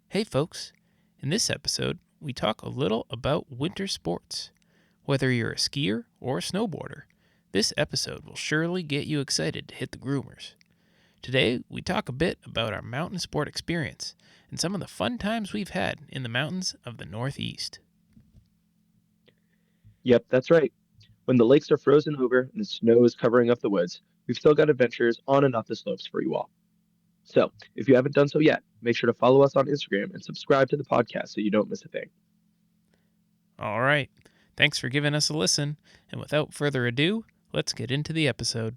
Hey folks, in this episode, we talk a little about winter sports. Whether you're a skier or a snowboarder, this episode will surely get you excited to hit the groomers. Today, we talk a bit about our mountain sport experience and some of the fun times we've had in the mountains of the Northeast. Yep, that's right. When the lakes are frozen over and the snow is covering up the woods, we've still got adventures on and off the slopes for you all. So, if you haven't done so yet, make sure to follow us on Instagram and subscribe to the podcast so you don't miss a thing. All right, thanks for giving us a listen, and without further ado, let's get into the episode.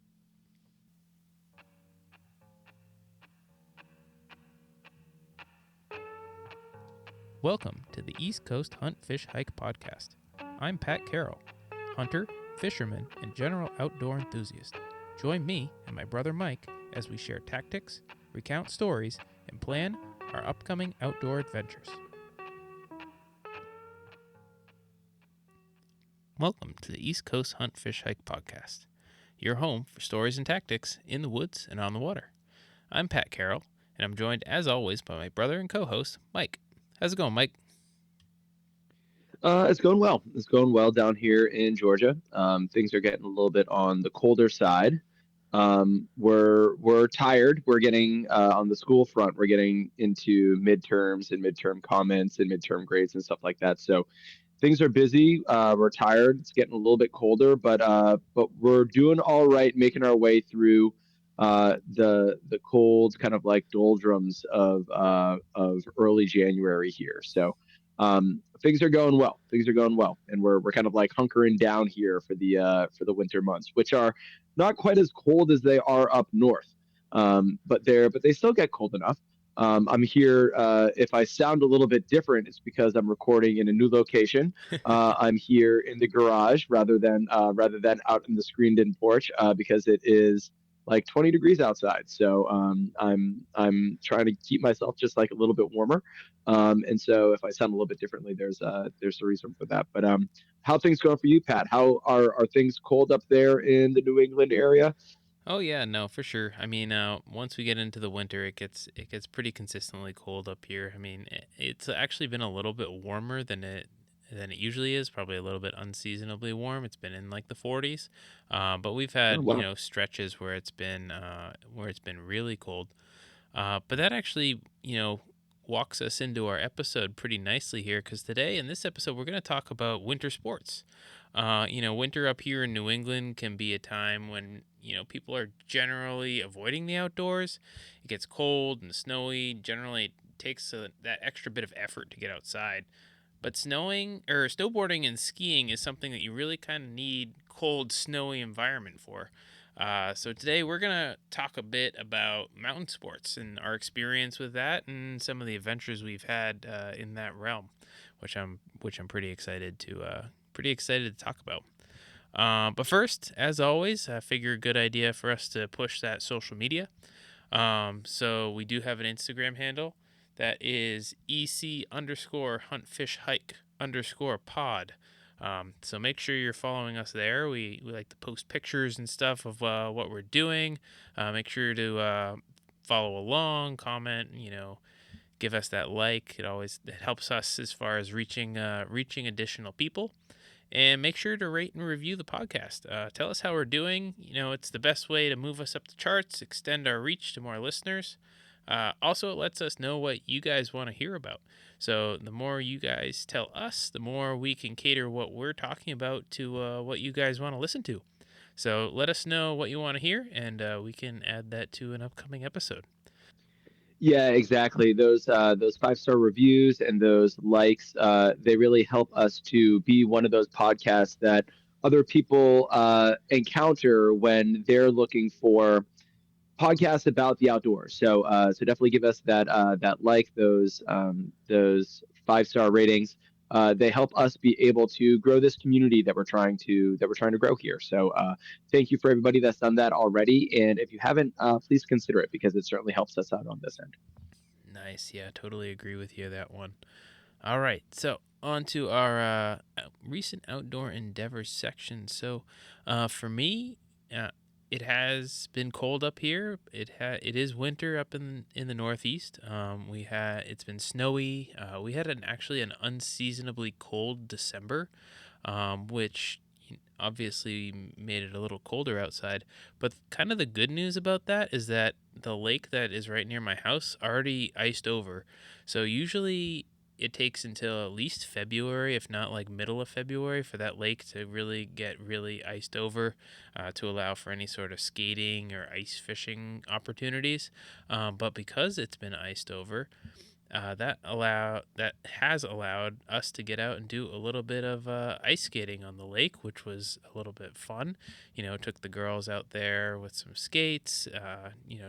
Welcome to the East Coast Hunt, Fish, Hike podcast. I'm Pat Carroll, hunter, fisherman, and general outdoor enthusiast. Join me and my brother Mike as we share tactics, recount stories, and plan our upcoming outdoor adventures. Welcome to the East Coast Hunt, Fish, Hike podcast, your home for stories and tactics in the woods and on the water. I'm Pat Carroll, and I'm joined as always by my brother and co-host Mike. How's it going, Mike? It's going well. It's going well down here in Georgia. Things are getting a little bit on the colder side. We're tired. We're getting on the school front. We're getting into midterms and midterm comments and midterm grades and stuff like that. So things are busy. We're tired. It's getting a little bit colder, but we're doing all right, making our way through the cold kind of like doldrums of early January here. So things are going well. Things are going well, and we're kind of like hunkering down here for the winter months, which are not quite as cold as they are up north. But they still get cold enough. I'm here. If I sound a little bit different, it's because I'm recording in a new location. I'm here in the garage rather than out in the screened-in porch because it is like 20 degrees outside. So I'm trying to keep myself just like a little bit warmer. And so if I sound a little bit differently, there's a reason for that. But how things going for you, Pat? How are things cold up there in the New England area? Oh yeah, no, for sure. I mean, once we get into the winter, it gets pretty consistently cold up here. I mean, it's actually been a little bit warmer than it usually is. Probably a little bit unseasonably warm. It's been in like the 40s, but we've Oh had wow. stretches where it's been really cold. But that actually walks us into our episode pretty nicely here because today in this episode we're going to talk about winter sports. Winter up here in New England can be a time when, people are generally avoiding the outdoors. It gets cold and snowy. Generally, it takes that extra bit of effort to get outside. But snowing or snowboarding and skiing is something that you really kind of need cold, snowy environment for. So today we're gonna talk a bit about mountain sports and our experience with that, and some of the adventures we've had in that realm, which I'm pretty excited to talk about. But first, as always, I figure a good idea for us to push that social media. So we do have an Instagram handle that is EC underscore huntfish hike underscore pod. So make sure you're following us there. We like to post pictures and stuff of what we're doing. Make sure to follow along, comment, give us that like. It helps us as far as reaching additional people. And make sure to rate and review the podcast. Tell us how we're doing. It's the best way to move us up the charts, extend our reach to more listeners. Also, it lets us know what you guys want to hear about. So the more you guys tell us, the more we can cater what we're talking about to what you guys want to listen to. So let us know what you want to hear, and we can add that to an upcoming episode. Yeah, exactly. Those 5-star reviews and those likes, they really help us to be one of those podcasts that other people encounter when they're looking for podcasts about the outdoors. So definitely give us that like those 5-star ratings. They help us be able to grow this community that we're trying to grow here. So thank you for everybody that's done that already. And if you haven't, please consider it because it certainly helps us out on this end. Nice. Yeah, totally agree with you that one. All right, so on to our recent outdoor endeavors section. So, for me, it has been cold up here. It is winter up in the Northeast. It's been snowy. We had an unseasonably cold December, which obviously made it a little colder outside. But kind of the good news about that is that the lake that is right near my house already iced over. So usually it takes until at least February, if not like middle of February, for that lake to really get really iced over, to allow for any sort of skating or ice fishing opportunities. But because it's been iced over, that has allowed us to get out and do a little bit of ice skating on the lake, which was a little bit fun. Took the girls out there with some skates.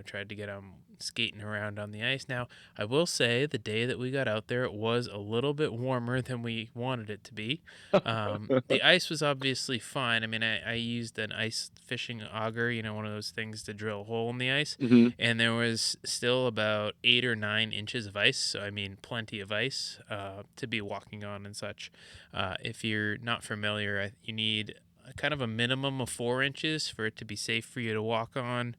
Tried to get them skating around on the ice. Now, I will say the day that we got out there, it was a little bit warmer than we wanted it to be. The ice was obviously fine. I mean, I used an ice fishing auger, one of those things to drill a hole in the ice, Hmm. and there was still about 8 or 9 inches of ice. So I mean, plenty of ice to be walking on and such. If you're not familiar, you need kind of a minimum of 4 inches for it to be safe for you to walk on.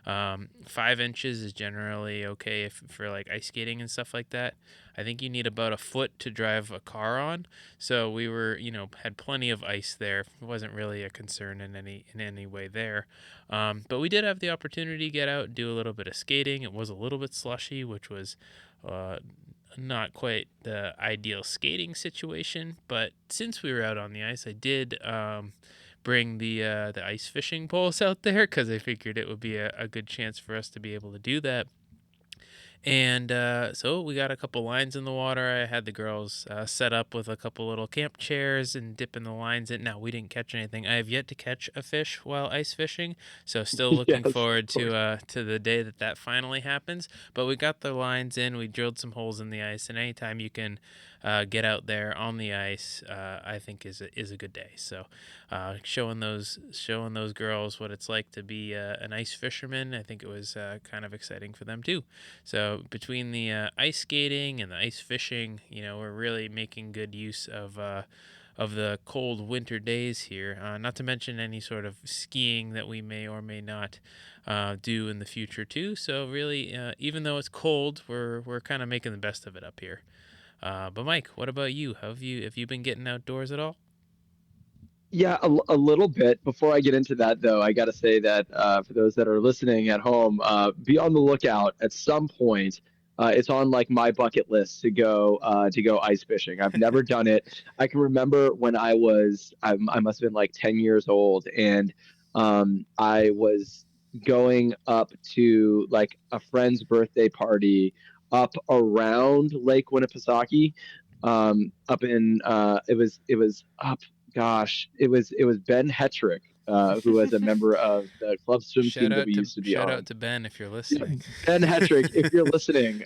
5 inches is generally okay if for like ice skating and stuff like that. I think you need about a foot to drive a car on. So we were, had plenty of ice there. It wasn't really a concern in any way there. But we did have the opportunity to get out and do a little bit of skating. It was a little bit slushy, which was uh, not quite the ideal skating situation. But since we were out on the ice, I did bring the ice fishing poles out there because I figured it would be a good chance for us to be able to do that. And so we got a couple lines in the water. I had the girls set up with a couple little camp chairs and dipping the lines in. Now, we didn't catch anything. I have yet to catch a fish while ice fishing, so still looking Yes, of forward course. to the day that finally happens. But we got the lines in. We drilled some holes in the ice, and anytime you can get out there on the ice, I think is a good day. So, showing those girls what it's like to be an ice fisherman, I think it was kind of exciting for them too. So between the ice skating and the ice fishing, we're really making good use of the cold winter days here. Not to mention any sort of skiing that we may or may not do in the future too. So really, even though it's cold, we're kind of making the best of it up here. But Mike, what about you? Have you been getting outdoors at all? Yeah, a little bit. Before I get into that, though, I got to say that for those that are listening at home, be on the lookout. At some point, it's on like my bucket list to go ice fishing. I've never done it. I can remember when I must have been like 10 years old, and I was going up to like a friend's birthday party up around Lake Winnipesaukee, up in it was up, gosh, it was Ben Hetrick, who was a member of the club swim team that we used to be Shout out on. to Ben if you're Yeah, listening. Ben Hetrick, if you're listening,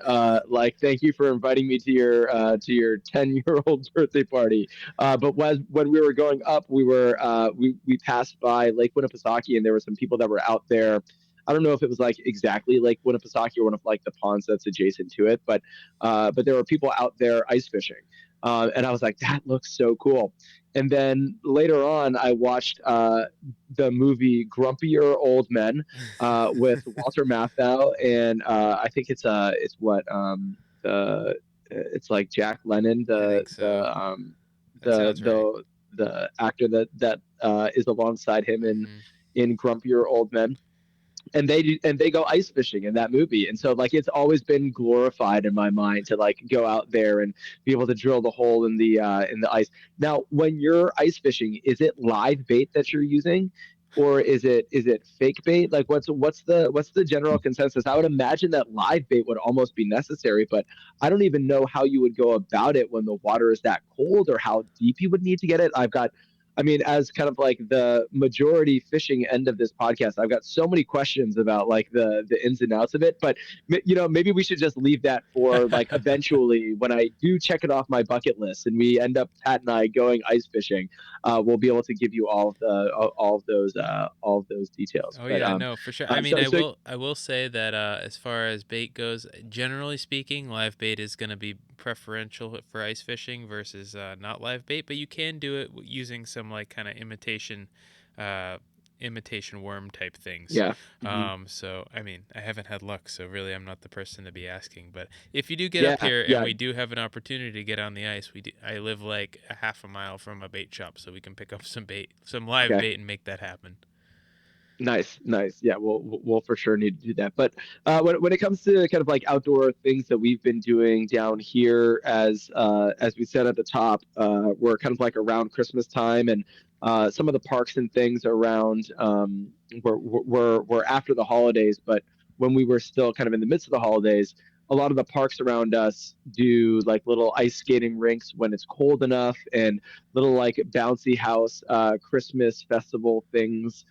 like, thank you for inviting me to your 10-year-old birthday party. But when we were going up, we passed by Lake Winnipesaukee, and there were some people that were out there. I don't know if it was like exactly Lake Winnipesaukee or one of like the ponds that's adjacent to it, but there were people out there ice fishing, and I was like, that looks so cool. And then later on, I watched the movie Grumpier Old Men with Walter Matthau, and I think it's what the it's like Jack Lennon, I think so. That the sounds right. the the actor that is alongside him Hmm. in Grumpier Old Men, and they go ice fishing in that movie. And so like it's always been glorified in my mind to like go out there and be able to drill the hole in the ice. Now, when you're ice fishing, is it live bait that you're using, or is it fake bait? Like what's the general consensus? I would imagine that live bait would almost be necessary, but I don't even know how you would go about it when the water is that cold, or how deep you would need to get it. I mean, as kind of like the majority fishing end of this podcast, I've got so many questions about like the ins and outs of it. But maybe we should just leave that for like eventually when I do check it off my bucket list, and we end up Pat and I going ice fishing. We'll be able to give you all of those details. Oh But yeah, no, for sure. I mean, so I will say that as far as bait goes, generally speaking, live bait is going to be preferential for ice fishing versus not live bait, but you can do it using some like kind of uh imitation worm type things. Yeah. Hmm. So I mean, I haven't had luck, so really I'm not the person to be asking. But if you do get up Yeah. here and Yeah. we do have an opportunity to get on the ice, I live like a half a mile from a bait shop, so we can pick up some bait, some live Okay. bait, and make that happen. Nice, nice. Yeah, we'll for sure need to do that. But when it comes to kind of like outdoor things that we've been doing down here, as we said at the top, we're kind of like around Christmas time, and some of the parks and things around were after the holidays. But when we were still kind of in the midst of the holidays, a lot of the parks around us do like little ice skating rinks when it's cold enough, and little like bouncy house Christmas festival things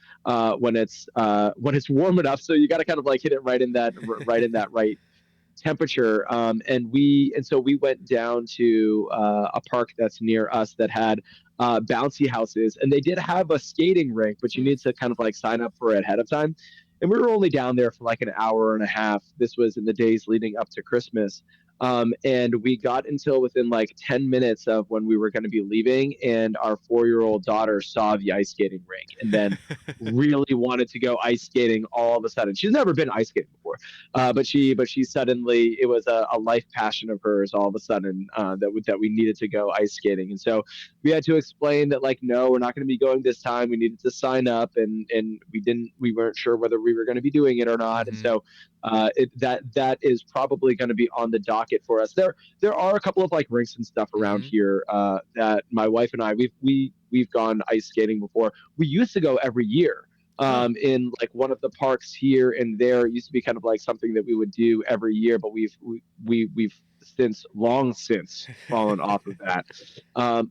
when it's warm enough. So you got to kind of like hit it right temperature. And so we went down to a park that's near us that had bouncy houses, and they did have a skating rink, but you Hmm. need to kind of like sign up for it ahead of time. And we were only down there for like an hour and a half. This was in the days leading up to Christmas. And we got until within like 10 minutes of when we were going to be leaving, and our 4-year-old daughter saw the ice skating rink and then really wanted to go ice skating all of a sudden. She's never been ice skating before, but she suddenly, it was a life passion of hers all of a sudden, that we needed to go ice skating. And so we had to explain that, like, no, we're not going to be going this time. We needed to sign up, and we weren't sure whether we were going to be doing it or not. And Hmm. so that is probably going to be on the docket for us. There are a couple of like rinks and stuff around Hmm. here that my wife and I we've gone ice skating before. We used to go every year Huh. in like one of the parks here and there. It used to be kind of like something that we would do every year, but we've long since fallen off of that.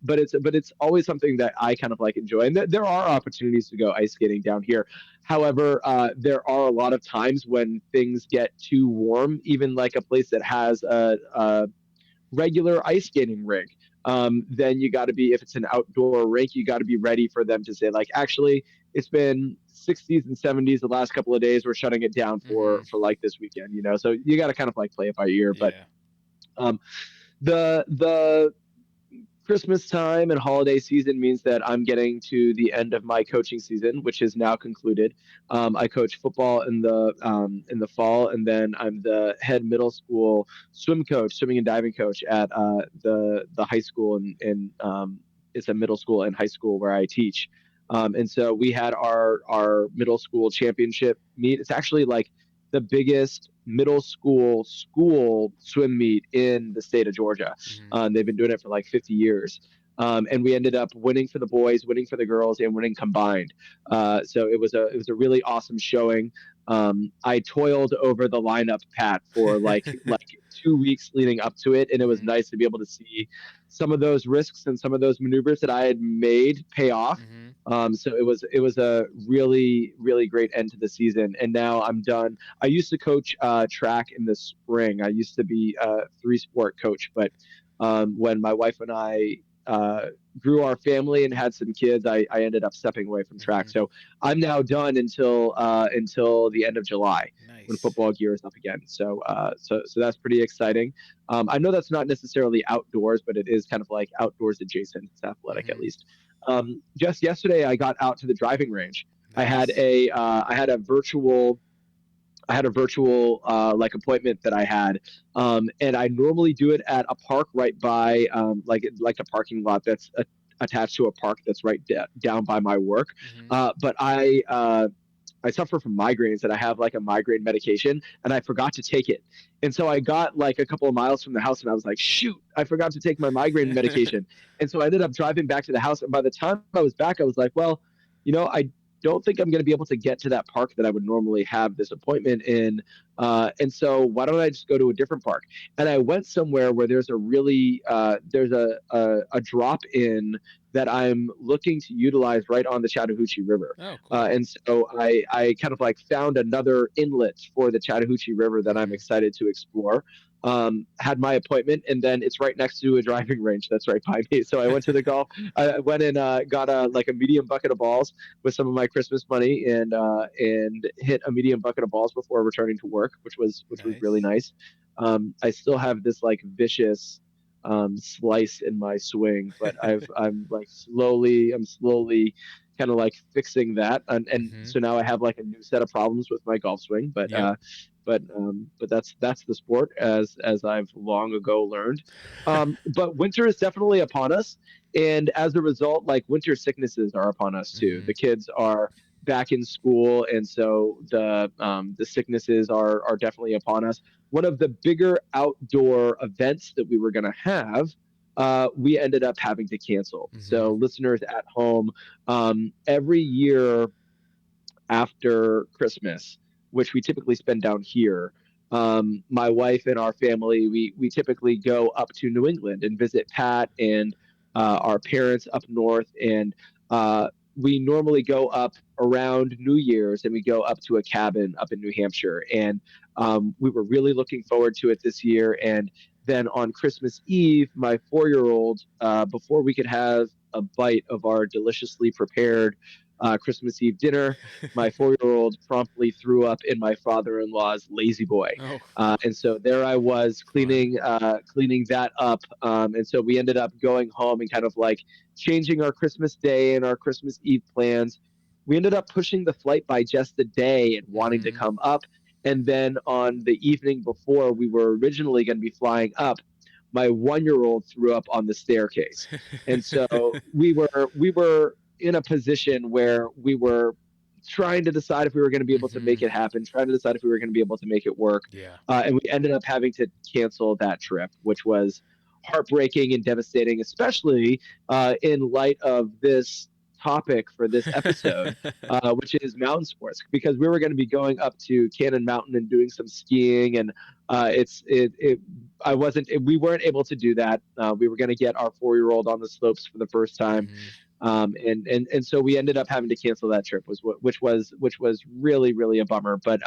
But it's always something that I kind of like enjoy, and there are opportunities to go ice skating down here. However, there are a lot of times when things get too warm, even like a place that has a regular ice skating rink. Then you got to be, if it's an outdoor rink, you got to be ready for them to say, like, actually, it's been 60s and 70s the last couple of days. We're shutting it down Hmm. for like this weekend, you know. So you got to kind of like play it by ear. But Yeah. um, the Christmas time and holiday season means that I'm getting to the end of my coaching season, which is now concluded. I coach football in the fall, and then I'm the head middle school swimming and diving coach at the high school, and it's a middle school and high school where I teach. And so we had our middle school championship meet. It's actually like the biggest middle school swim meet in the state of Georgia. Hmm. They've been doing it for like 50 years. And we ended up winning for the boys, winning for the girls, and winning combined. So it was a really awesome showing. I toiled over the lineup, Pat, for like 2 weeks leading up to it, and it was Hmm. nice to be able to see some of those risks and some of those maneuvers that I had made pay off. Hmm. So it was a really really great end to the season, and now I'm done. I used to coach track in the spring. I used to be a 3-sport coach, but when my wife and I uh, grew our family and had some kids, I ended up stepping away from track. Hmm. So I'm now done until the end of July when Nice. football gears up again. So that's pretty exciting. I know that's not necessarily outdoors, but it is kind of like outdoors adjacent. It's athletic at Hmm. least. Just yesterday, I got out to the driving range. I had Nice. a uh, I had a virtual I had a virtual like appointment that I had, and I normally do it at a park right by like a parking lot that's attached to a park that's right down by my work. Hmm. But I suffer from migraines, and I have like a migraine medication, and I forgot to take it. And so I got like a couple of miles from the house, and I was like, shoot, I forgot to take my migraine medication. And so I ended up driving back to the house. And by the time I was back, I was like, well, I don't think I'm going to be able to get to that park that I would normally have this appointment in. And so why don't I just go to a different park? And I went somewhere where there's a drop in that I'm looking to utilize right on the Chattahoochee River. Oh, cool. And so I kind of like found another inlet for the Chattahoochee River that I'm Hmm. excited to explore. Had my appointment, and then it's right next to a driving range that's right by me. So I went to the golf. I went and got a medium bucket of balls with some of my Christmas money, and hit a medium bucket of balls before returning to work, which was really Nice. nice. I still have this like vicious slice in my swing, but I'm slowly kind of like fixing that, and Mm-hmm. so now I have like a new set of problems with my golf swing. Yep. But that's the sport as I've long ago learned. But winter is definitely upon us, and as a result, like winter sicknesses are upon us too. Mm-hmm. The kids are back in school, and so the sicknesses are definitely upon us. One of the bigger outdoor events that we were going to have, we ended up having to cancel. Mm-hmm. So listeners at home, every year after Christmas, which we typically spend down here. My wife and our family, we typically go up to New England and visit Pat and our parents up north, and we normally go up around New Year's, and we go up to a cabin up in New Hampshire, and we were really looking forward to it this year. And then on Christmas Eve, my 4-year-old, before we could have a bite of our deliciously prepared Christmas Eve dinner, my 4-year-old promptly threw up in my father-in-law's lazy boy. Oh, And so there I was fun. cleaning that up. And so we ended up going home and kind of like changing our Christmas Day and our Christmas Eve plans. We ended up pushing the flight by just a day and wanting to Mm-hmm. come up. And then on the evening before we were originally going to be flying up, my 1-year-old threw up on the staircase. And so we were in a position where we were trying to decide if we were going to be able to Mm-hmm. make it happen, trying to decide if we were going to be able to make it work. Yeah. And we ended up having to cancel that trip, which was heartbreaking and devastating, especially in light of this topic for this episode, which is mountain sports, because we were going to be going up to Cannon Mountain and doing some skiing, and we weren't able to do that. We were going to get our 4-year-old on the slopes for the first time, Mm-hmm. and so we ended up having to cancel that trip, which was really really a bummer. But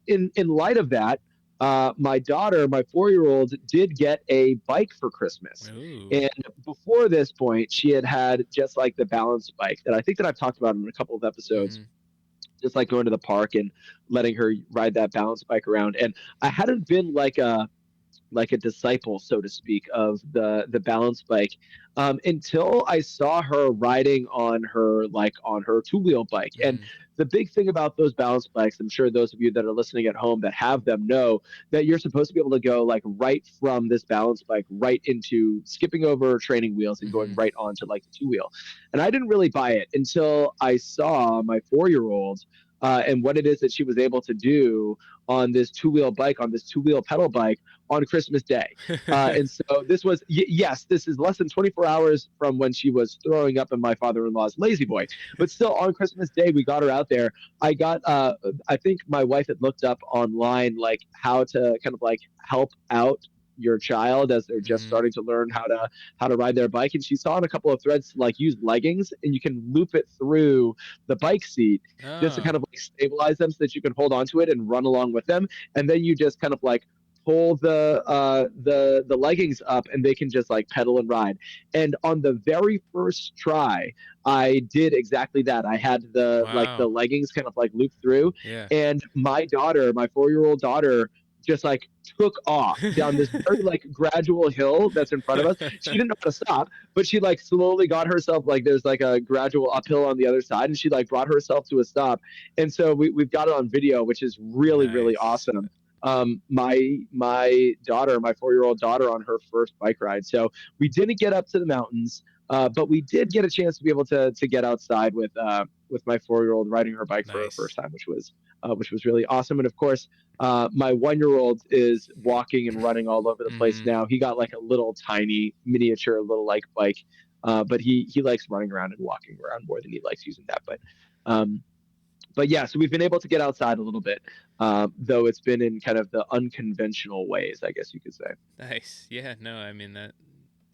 in light of that, my daughter, my 4-year-old, did get a bike for Christmas. Ooh. And before this point, she had just like the balance bike that I think that I've talked about in a couple of episodes, Mm-hmm. just like going to the park and letting her ride that balance bike around. And I hadn't been like a disciple, so to speak, of the balance bike, until I saw her riding on her 2-wheel bike. And Mm-hmm. the big thing about those balance bikes, I'm sure those of you that are listening at home that have them know that you're supposed to be able to go like right from this balance bike right into skipping over training wheels and going Mm-hmm. right onto like the 2-wheel. And I didn't really buy it until I saw my 4-year-old. And what it is that she was able to do on this 2-wheel bike, on this 2-wheel pedal bike on Christmas Day. And so this was, yes, this is less than 24 hours from when she was throwing up in my father-in-law's lazy boy. But still, on Christmas Day, we got her out there. I think my wife had looked up online, like how to kind of like help out your child as they're just Mm-hmm. starting to learn how to ride their bike, and she saw in a couple of threads to like use leggings, and you can loop it through the bike seat just to Oh, kind of like stabilize them so that you can hold onto it and run along with them, and then you just kind of like pull the leggings up and they can just like pedal and ride. And on the very first try, I did exactly that. I had the wow. leggings kind of like loop through, Yeah. and my daughter, my 4-year-old daughter, just like took off down this very like gradual hill that's in front of us. She didn't know how to stop, but she like slowly got herself, like there's like a gradual uphill on the other side, and she like brought herself to a stop. And so we've got it on video, which is really really Nice. awesome. My daughter, my 4-year-old daughter, on her first bike ride. So we didn't get up to the mountains, but we did get a chance to be able to get outside with my 4-year-old riding her bike for her first Nice. time, which was really awesome. And of course, my 1-year-old is walking and running all over the place Mm-hmm. now. He got like a little tiny miniature little like bike, but he likes running around and walking around more than he likes using that. Um, but yeah, so we've been able to get outside a little bit, though it's been in kind of the unconventional ways, I guess you could say. Nice. Yeah, no, I mean that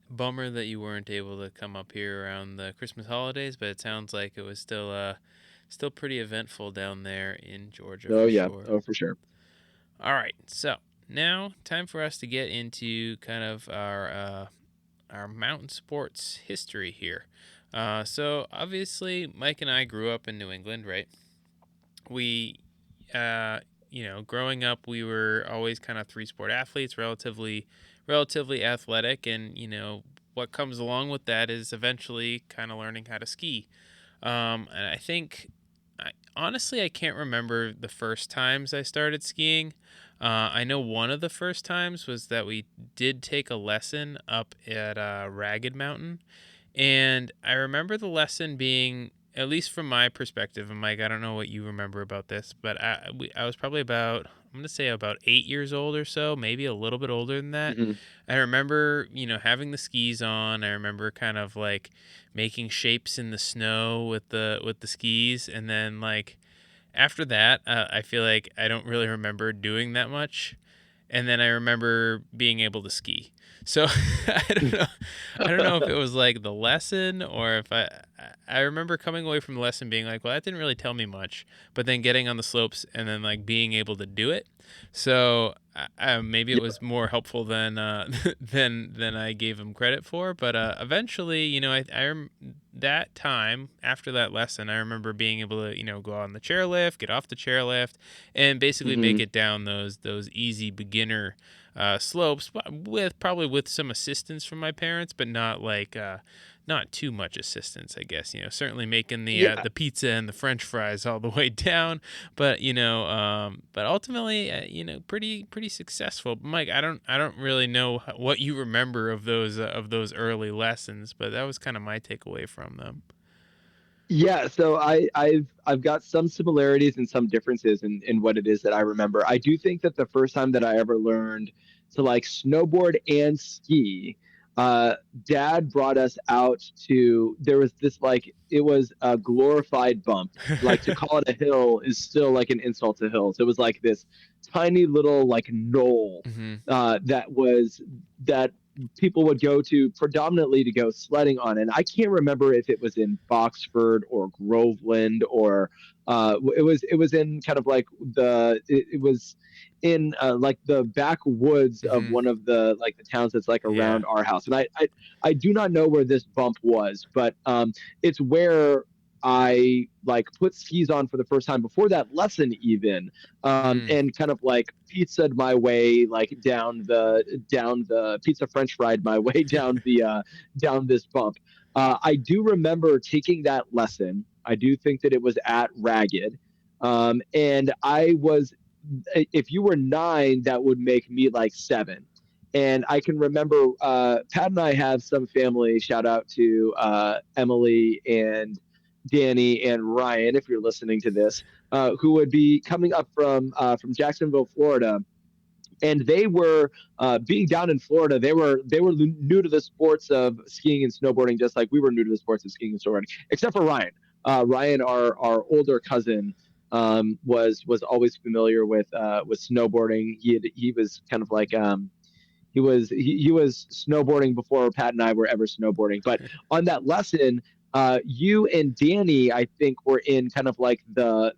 bummer that you weren't able to come up here around the Christmas holidays, but it sounds like it was still pretty eventful down there in Georgia Oh for yeah, sure. oh for sure. All right. So, now time for us to get into kind of our mountain sports history here. So obviously Mike and I grew up in New England, right? We uh, growing up, we were always kind of three sport athletes, relatively athletic, and what comes along with that is eventually kind of learning how to ski. And I think, honestly, I can't remember the first times I started skiing. I know one of the first times was that we did take a lesson up at Ragged Mountain. And I remember the lesson being, at least from my perspective, and Mike, I don't know what you remember about this, but I was probably about, I'm going to say about 8 years old or so, maybe a little bit older than that. Hmm. I remember, having the skis on. I remember kind of like making shapes in the snow with the skis, and then like after that, I feel like I don't really remember doing that much. And then I remember being able to ski. So I don't know. I don't know if it was like the lesson or if I remember coming away from the lesson being like, well, that didn't really tell me much. But then getting on the slopes and then like being able to do it. So maybe it was more helpful than than I gave him credit for. But eventually, that time after that lesson, I remember being able to go on the chairlift, get off the chairlift, and basically make Hmm. it down those easy beginner slopes, but with probably with some assistance from my parents, but not like not too much assistance, I guess. Certainly making Yeah. the pizza and the French fries all the way down, but but ultimately, pretty successful. Mike, I don't really know what you remember of those early lessons, but that was kind of my takeaway from them. Yeah, so I've got some similarities and some differences in what it is that I remember. I do think that the first time that I ever learned to like snowboard and ski, uh, Dad brought us out to, there was this like, it was a glorified bump. Like to call it a hill is still like an insult to hills. It was like this tiny little like knoll Hmm. that people would go to predominantly to go sledding on. And I can't remember if it was in Boxford or Groveland or it was in kind of like it was in like the backwoods of Hmm. one of the like the towns that's like Yeah. around our house. And I do not know where this bump was, but it's where I like put skis on for the first time before that lesson even, Mm. and kind of like pizzaed my way like down the pizza French fried my way down this bump. I do remember taking that lesson. I do think that it was at Ragged, and I was, if you were 9, that would make me like 7. And I can remember Pat and I have some family. Shout out to Emily and Danny and Ryan, if you're listening to this, who would be coming up from Jacksonville, Florida, and they were being down in Florida. They were new to the sports of skiing and snowboarding, just like we were new to the sports of skiing and snowboarding, except for Ryan. Ryan, our older cousin, was always familiar with snowboarding. He was kind of like he was snowboarding before Pat and I were ever snowboarding. But on that lesson, you and Danny, I think, were in kind of like the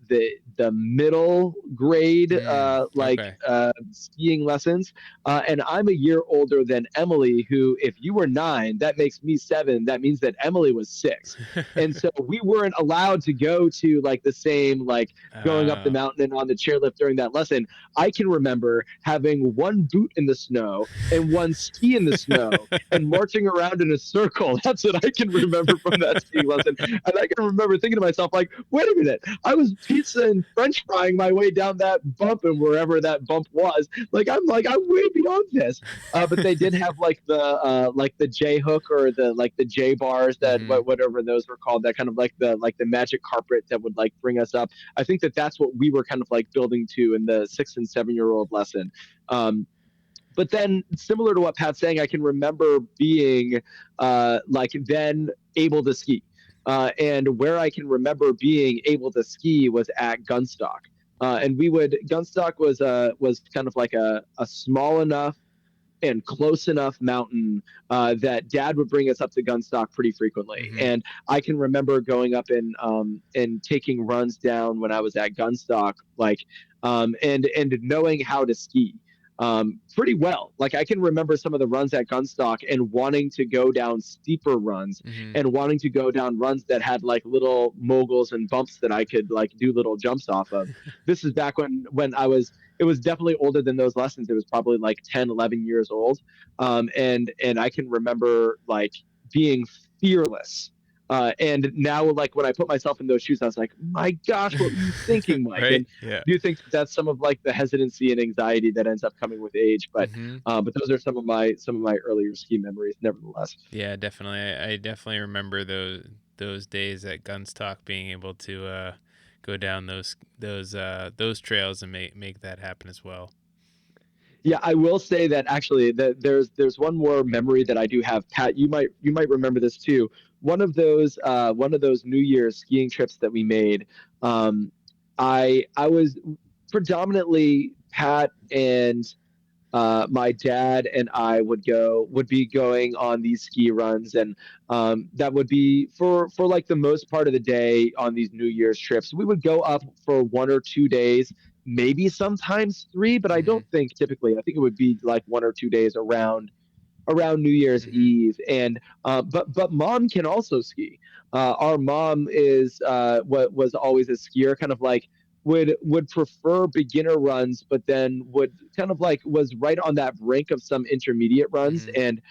middle grade Mm. Okay. skiing lessons, and I'm a year older than Emily. Who, if you were 9, that makes me 7. That means that Emily was 6, and so we weren't allowed to go to like the same like going up the uh, mountain and on the chairlift during that lesson. I can remember having one boot in the snow and one ski in the snow and marching around in a circle. That's what I can remember from that skiing lesson. And I can remember thinking to myself, like, wait a minute, I was pizza and French frying my way down that bump and wherever that bump was. I'm way beyond this. But they did have like the J hook or the J bars, that hmm. whatever those were called, that kind of like the magic carpet that would like bring us up. I think that that's what we were kind of like building to in the 6 and 7 year old lesson. But then, similar to what Pat's saying, I can remember being like then able to ski. And where I can remember being able to ski was at Gunstock. And Gunstock was kind of like a small enough and close enough mountain that Dad would bring us up to Gunstock pretty frequently. Hmm. And I can remember going up and taking runs down when I was at Gunstock, like and knowing how to ski pretty well. Like I can remember some of the runs at Gunstock and wanting to go down steeper runs Hmm. and wanting to go down runs that had like little moguls and bumps that I could like do little jumps off of. This is back when I was, it was definitely older than those lessons. It was probably like 10, 11 years old. And I can remember like being fearless And now, like when I put myself in those shoes, I was like, my gosh, what were you thinking, Mike? Right? And Yeah. I do think that that's some of like the hesitancy and anxiety that ends up coming with age. Hmm. But those are some of my earlier ski memories, nevertheless. Yeah, definitely. I definitely remember those days at Gunstock being able to go down those trails and make that happen as well. Yeah, I will say that actually that there's one more memory that I do have. Pat, you might remember this too. One of those New Year's skiing trips that we made. Um, I was predominantly Pat and my dad and I would be going on these ski runs, and that would be for like the most part of the day on these New Year's trips. We would go up for 1 or 2 days, maybe sometimes three, but I Hmm. don't think typically. I think it would be like 1 or 2 days around New Year's Hmm. Eve. And but mom can also ski. Our mom is what was always a skier, kind of like would prefer beginner runs, but then would kind of like was right on that brink of some intermediate runs. Hmm. And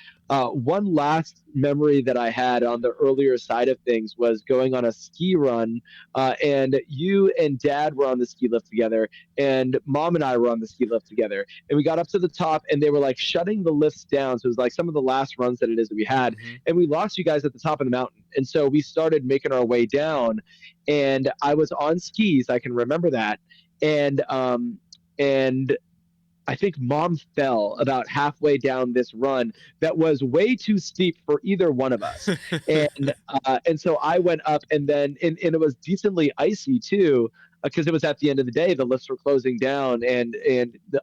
one last memory that I had on the earlier side of things was going on a ski run, and you and dad were on the ski lift together, and mom and I were on the ski lift together, and we got up to the top and they were like shutting the lifts down. So it was like some of the last runs that it is that we had. Hmm. And we lost you guys at the top of the mountain. And so we started making our way down, and I was on skis. I can remember that. And I think mom fell about halfway down this run that was way too steep for either one of us. And so I went up, and it was decently icy too, because it was at the end of the day. The lifts were closing down, and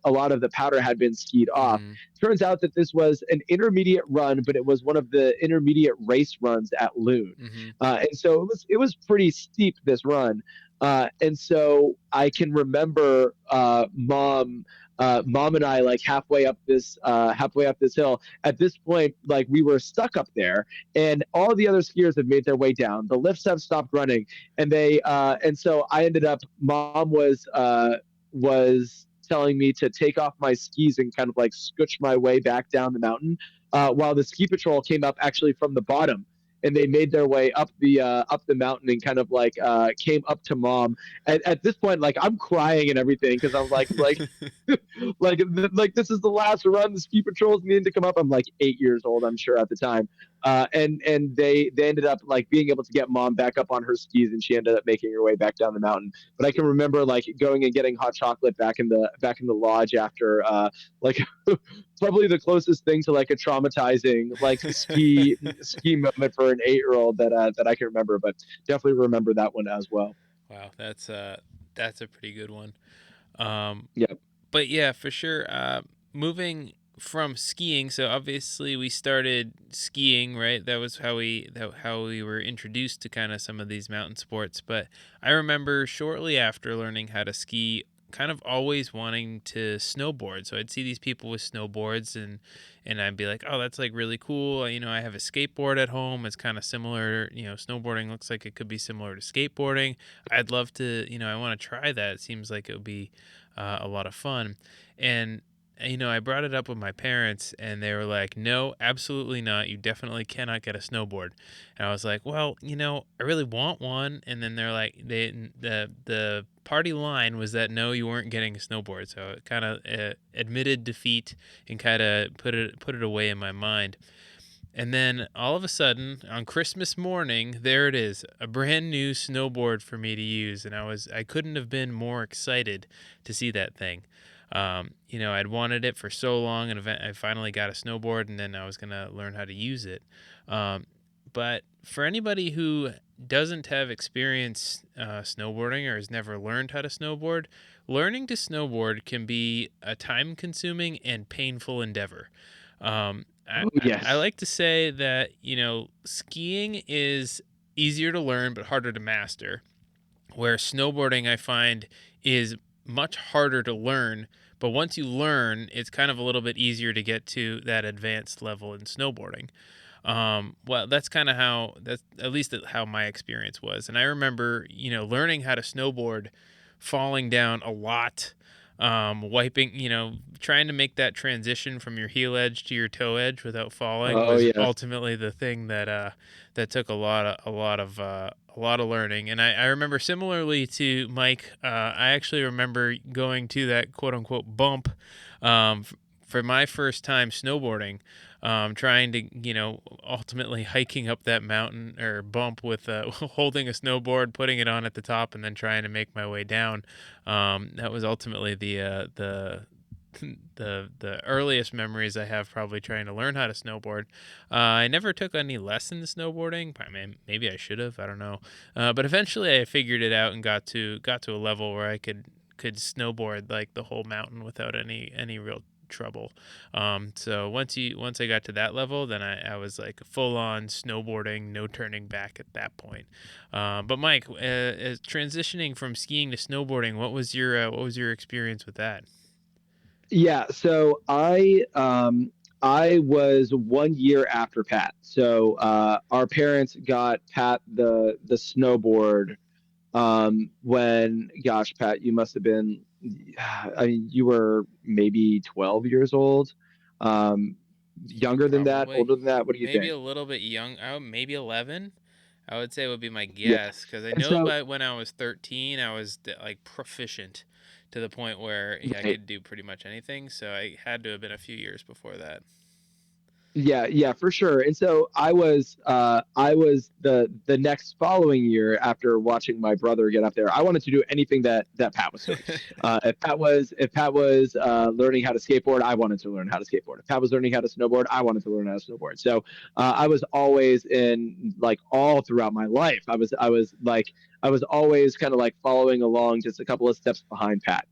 a lot of the powder had been skied off. Hmm. Turns out that this was an intermediate run, but it was one of the intermediate race runs at Loon. Hmm. And so it was pretty steep, this run. And so I can remember mom and I, like halfway up this hill. At this point, like we were stuck up there, and all the other skiers have made their way down. The lifts have stopped running, and so I ended up. Mom was telling me to take off my skis and kind of like scooch my way back down the mountain, while the ski patrol came up actually from the bottom. And they made their way up the mountain and kind of like came up to mom. At this point, like I'm crying and everything because I'm like this is the last run. The ski patrols need to come up. I'm like 8 years old, I'm sure at the time, and they ended up like being able to get mom back up on her skis, and she ended up making her way back down the mountain. But I can remember like going and getting hot chocolate back in the lodge after like probably the closest thing to like a traumatizing like ski moment for an 8-year-old that I can remember. But definitely remember that one as well. Wow, that's a pretty good one. Um, Yeah. but yeah, for sure. Moving from skiing, so obviously we started skiing, right? That was how we were introduced to kind of some of these mountain sports. But I remember shortly after learning how to ski, kind of always wanting to snowboard. So I'd see these people with snowboards, and I'd be like, "Oh, that's like really cool." I have a skateboard at home. It's kind of similar. Snowboarding looks like it could be similar to skateboarding. I'd love to. I want to try that. It seems like it would be a lot of fun. And I brought it up with my parents, and they were like, "No, absolutely not. You definitely cannot get a snowboard." And I was like, "Well, I really want one." And then they're like, the party line was that no, you weren't getting a snowboard. So it kind of admitted defeat and kind of put it away in my mind. And then all of a sudden, on Christmas morning, there it is, a brand new snowboard for me to use, and I couldn't have been more excited to see that thing. I'd wanted it for so long, and I finally got a snowboard, and then I was gonna learn how to use it. Um, but for anybody who doesn't have experience snowboarding or has never learned how to snowboard, learning to snowboard can be a time-consuming and painful endeavor. I, Oh I I yes. like to say that, skiing is easier to learn but harder to master, where snowboarding I find is much harder to learn, but once you learn, it's kind of a little bit easier to get to that advanced level in snowboarding. Well, that's at least how my experience was. And I remember, learning how to snowboard, falling down a lot, wiping, trying to make that transition from your heel edge to your toe edge without falling Oh was yeah. ultimately the thing that took a lot of learning. And I remember, similarly to Mike, I actually remember going to that quote unquote bump, for my first time snowboarding, trying to, ultimately hiking up that mountain or bump with holding a snowboard, putting it on at the top, and then trying to make my way down. That was ultimately the earliest memories I have, probably trying to learn how to snowboard. I never took any lessons snowboarding. I mean, maybe I should have. I don't know. But eventually, I figured it out and got to a level where I could snowboard like the whole mountain without any real trouble. So once I got to that level, then I was like full on snowboarding, no turning back at that point. But Mike, as transitioning from skiing to snowboarding, what was your experience with that? Yeah, so I was 1 year after Pat. So our parents got Pat the snowboard when, gosh, Pat, you must have been, I mean, you were maybe 12 years old, um, younger than that, Probably, older than that. What do you maybe think? a little bit young. Oh, maybe 11. I would say would be my Yeah. guess, because I And know so, by when I was 13, I was like proficient to the point where, yeah, I right. could do pretty much anything. So I had to have been a few years before that. Yeah, yeah, for sure. And so I was the next following year after watching my brother get up there. I wanted to do anything that Pat was doing. If Pat was learning how to skateboard, I wanted to learn how to skateboard. If Pat was learning how to snowboard, I wanted to learn how to snowboard. So I was always in, like, all throughout my life. I was always kind of like following along just a couple of steps behind Pat.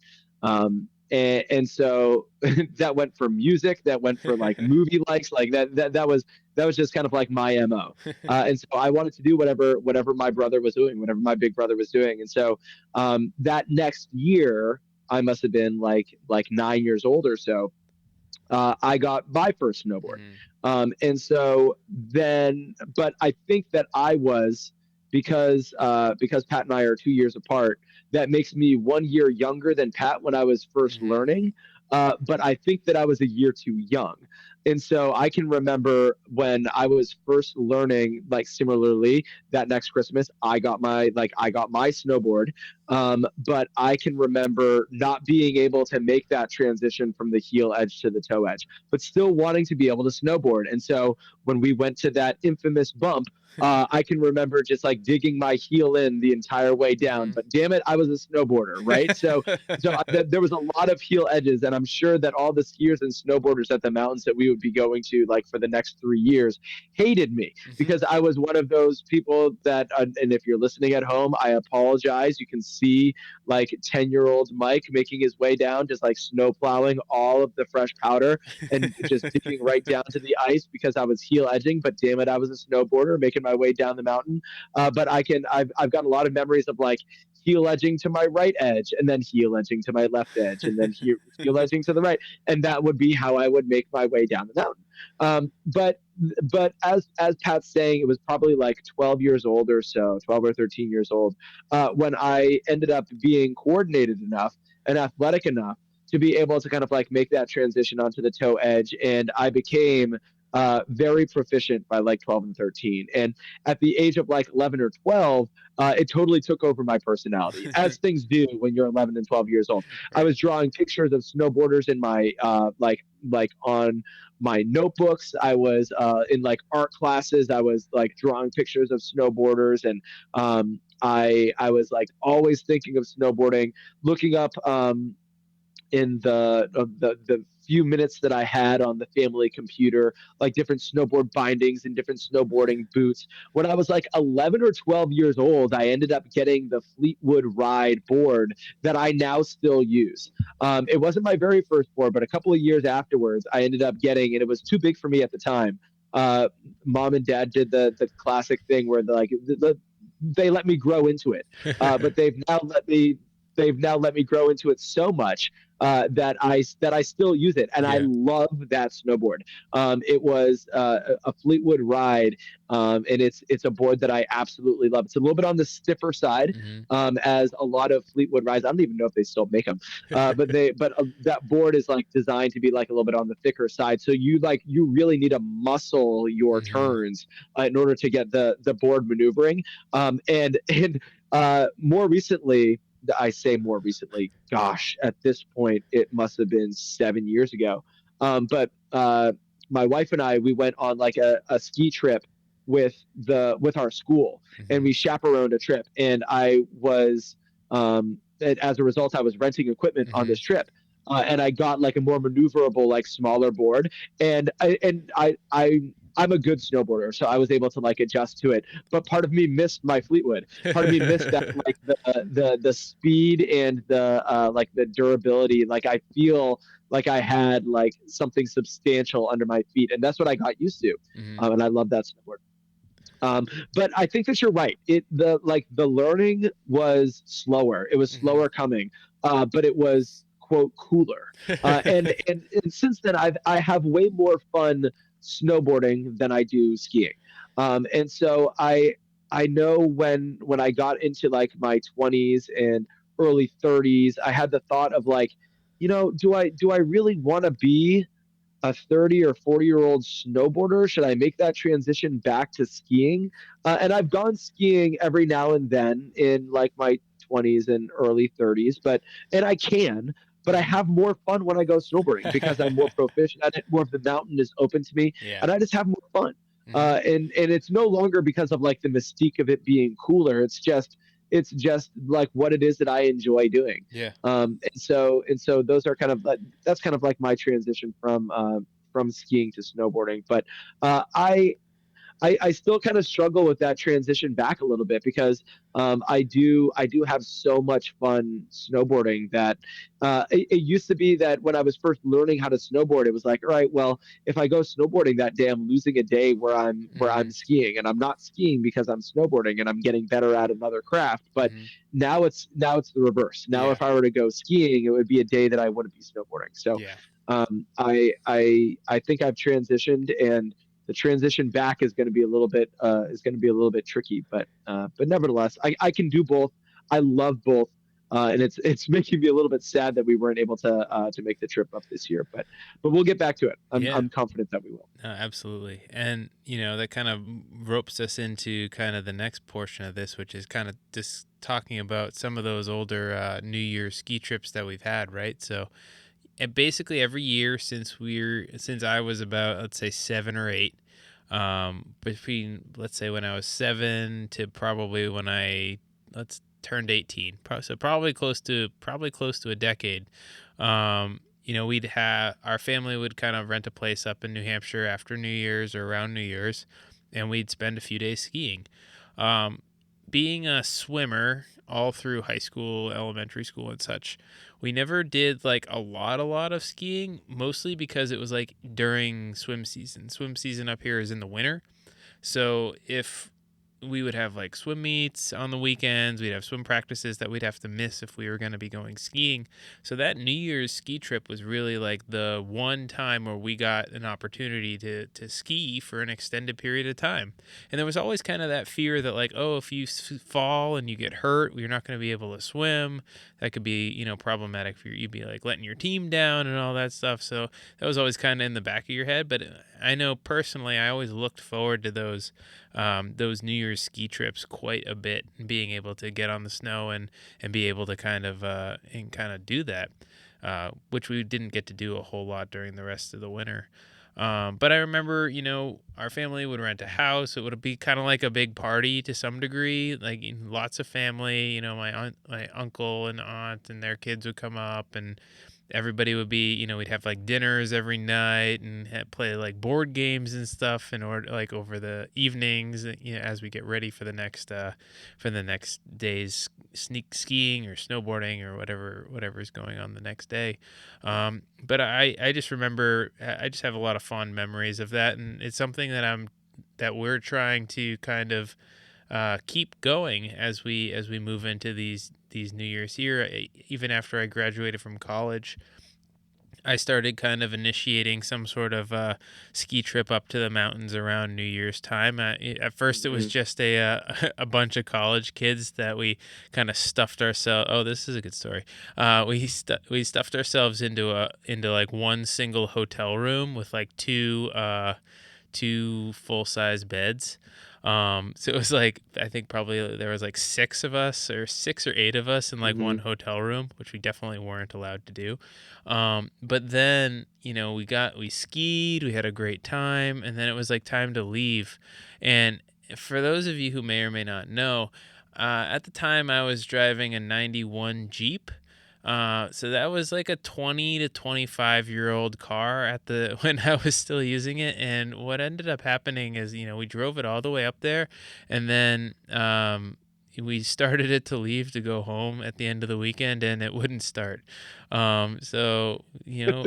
And so that went for music, that went for like movie likes, like that was just kind of like my mo. And so I wanted to do whatever my brother was doing, whatever my big brother was doing. And so that next year, I must have been like 9 years old or so. I got my first snowboard. Hmm. And so then, but I think that I was, because Pat and I are 2 years apart, that makes me 1 year younger than Pat when I was first Hmm. learning. But I think that I was a year too young. And so I can remember when I was first learning, like, similarly, that next Christmas, I got my snowboard. But I can remember not being able to make that transition from the heel edge to the toe edge, but still wanting to be able to snowboard. And so when we went to that infamous bump, I can remember just like digging my heel in the entire way down. Hmm. But damn it, I was a snowboarder, right? So there was a lot of heel edges, and I'm sure that all the skiers and snowboarders at the mountains that we would be going to, like, for the next 3 years, hated me Hmm. because I was one of those people that, and if you're listening at home, I apologize. You can see like 10-year-old Mike making his way down, just like snow plowing all of the fresh powder and just digging right down to the ice because I was heel edging. But damn it, I was a snowboarder making my way down the mountain. But I've got a lot of memories of like heel edging to my right edge and then heel edging to my left edge and then heel edging to the right, and that would be how I would make my way down the mountain. But as Pat's saying, it was probably like 12 years old or so, 12 or 13 years old, when I ended up being coordinated enough and athletic enough to be able to kind of like make that transition onto the toe edge, and I became very proficient by like 12 and 13. And at the age of like 11 or 12, it totally took over my personality, as things do when you're 11 and 12 years old. I Right. was drawing pictures of snowboarders in my like on my notebooks. I was in like art classes. I was like drawing pictures of snowboarders, and I was like always thinking of snowboarding, looking up in the few minutes that I had on the family computer, like different snowboard bindings and different snowboarding boots. When I was like 11 or 12 years old, I ended up getting the Fleetwood Ride board that I now still use. It wasn't my very first board, but a couple of years afterwards, I ended up getting, and it was too big for me at the time. Uh, Mom and Dad did the classic thing where they let me grow into it, but they've now let me grow into it so much that I still use it, and I Yeah. love that snowboard. It was a Fleetwood ride, and it's a board that I absolutely love. It's a little bit on the stiffer side, Mhm. as a lot of Fleetwood rides. I don't even know if they still make them, but that board is like designed to be like a little bit on the thicker side. So you really need to muscle your Mhm. turns in order to get the board maneuvering. And more recently, I say more recently, gosh, at this point, it must have been 7 years ago. But my wife and I, we went on like a ski trip with our school, and Mhm. we chaperoned a trip. And as a result, I was renting equipment on Mhm. this trip. And I got like a more maneuverable, like smaller board, I'm a good snowboarder, so I was able to like adjust to it. But part of me missed my Fleetwood. Part of me missed that, like the speed and the durability. Like I feel like I had like something substantial under my feet, and that's what I got used to. Mhm. And I love that snowboard. But I think that you're right. The learning was slower. It was Mhm. slower coming, but it was quote cooler. And since then, I have way more fun snowboarding than I do skiing. And so I know when I got into like my 20s and early 30s, I had the thought of like, do I really want to be a 30 or 40-year-old snowboarder? Should I make that transition back to skiing? And I've gone skiing every now and then in like my 20s and early 30s, and I can, but I Mhm. have more fun when I go snowboarding because I'm more proficient at it. More of the mountain is open to me, Yeah. and I just have more fun. Mhm. And it's no longer because of like the mystique of it being cooler. It's just like what it is that I enjoy doing. Yeah. And so those are kind of that's kind of like my transition from skiing to snowboarding. But uh, I I still kind of struggle with that transition back a little bit because I do have so much fun snowboarding that it used to be that when I was first learning how to snowboard, it was like, all right, well, if I go snowboarding that day, I'm losing a day where I'm Mhm. skiing, and I'm not skiing because I'm snowboarding and I'm getting better at another craft. But Mhm. now it's the reverse. Now Yeah. if I were to go skiing, it would be a day that I wouldn't be snowboarding. So Yeah. I think I've transitioned, and the transition back is going to be a little bit tricky, but nevertheless, I can do both. I love both, and it's making me a little bit sad that we weren't able to make the trip up this year, but we'll get back to it. I'm Yeah. I'm confident that we will. No, absolutely. And, that kind of ropes us into kind of the next portion of this, which is kind of just talking about some of those older New Year's ski trips that we've had, right? So, and basically every year since I was about, let's say, 7 or 8, between, let's say, when I was 7 to probably when I, let's turned 18, so probably close to a decade. We'd have our family would kind of rent a place up in New Hampshire after New Year's or around New Year's, and we'd spend a few days skiing. Um, Being a swimmer all through high school, elementary school, and such, we never did like a lot of skiing, mostly because it was like during swim season. Swim season up here is in the winter. So if we would have like swim meets on the weekends, we'd have swim practices that we'd have to miss if we were going to be going skiing. So that New Year's ski trip was really like the one time where we got an opportunity to ski for an extended period of time. And there was always kind of that fear that, like, oh, if you fall and you get hurt, you're not going to be able to swim. That could be, problematic for you. You'd be like letting your team down and all that stuff. So that was always kind of in the back of your head. But I know personally, I always looked forward to those New Year's ski trips quite a bit, and being able to get on the snow and be able to kind of do that, which we didn't get to do a whole lot during the rest of the winter. But I remember, our family would rent a house. It would be kind of like a big party to some degree, like lots of family. My uncle and aunt and their kids would come up, and everybody would be, we'd have like dinners every night and play like board games and stuff in order, like over the evenings, as we get ready for the next day's sneak skiing or snowboarding or whatever's going on the next day. But I just remember, I just have a lot of fond memories of that, and it's something that we're trying to kind of keep going as we move into these New Year's here. Even after I graduated from college, I started kind of initiating some sort of ski trip up to the mountains around New Year's time. At first, it was Hmm. just a bunch of college kids that we kind of stuffed ourselves. Oh, this is a good story. We stuffed ourselves into like one single hotel room with like two full size beds. So it was like, I think probably there was like six of us, or 6 or 8 of us in like one Hmm. hotel room, which we definitely weren't allowed to do. But then, we skied, we had a great time, and then it was like time to leave. And for those of you who may or may not know, at the time I was driving a 91 Jeep. So that was like a 20 to 25-year-old car at the when I was still using it. And what ended up happening is, we drove it all the way up there, and then we started it to leave to go home at the end of the weekend, and it wouldn't start. So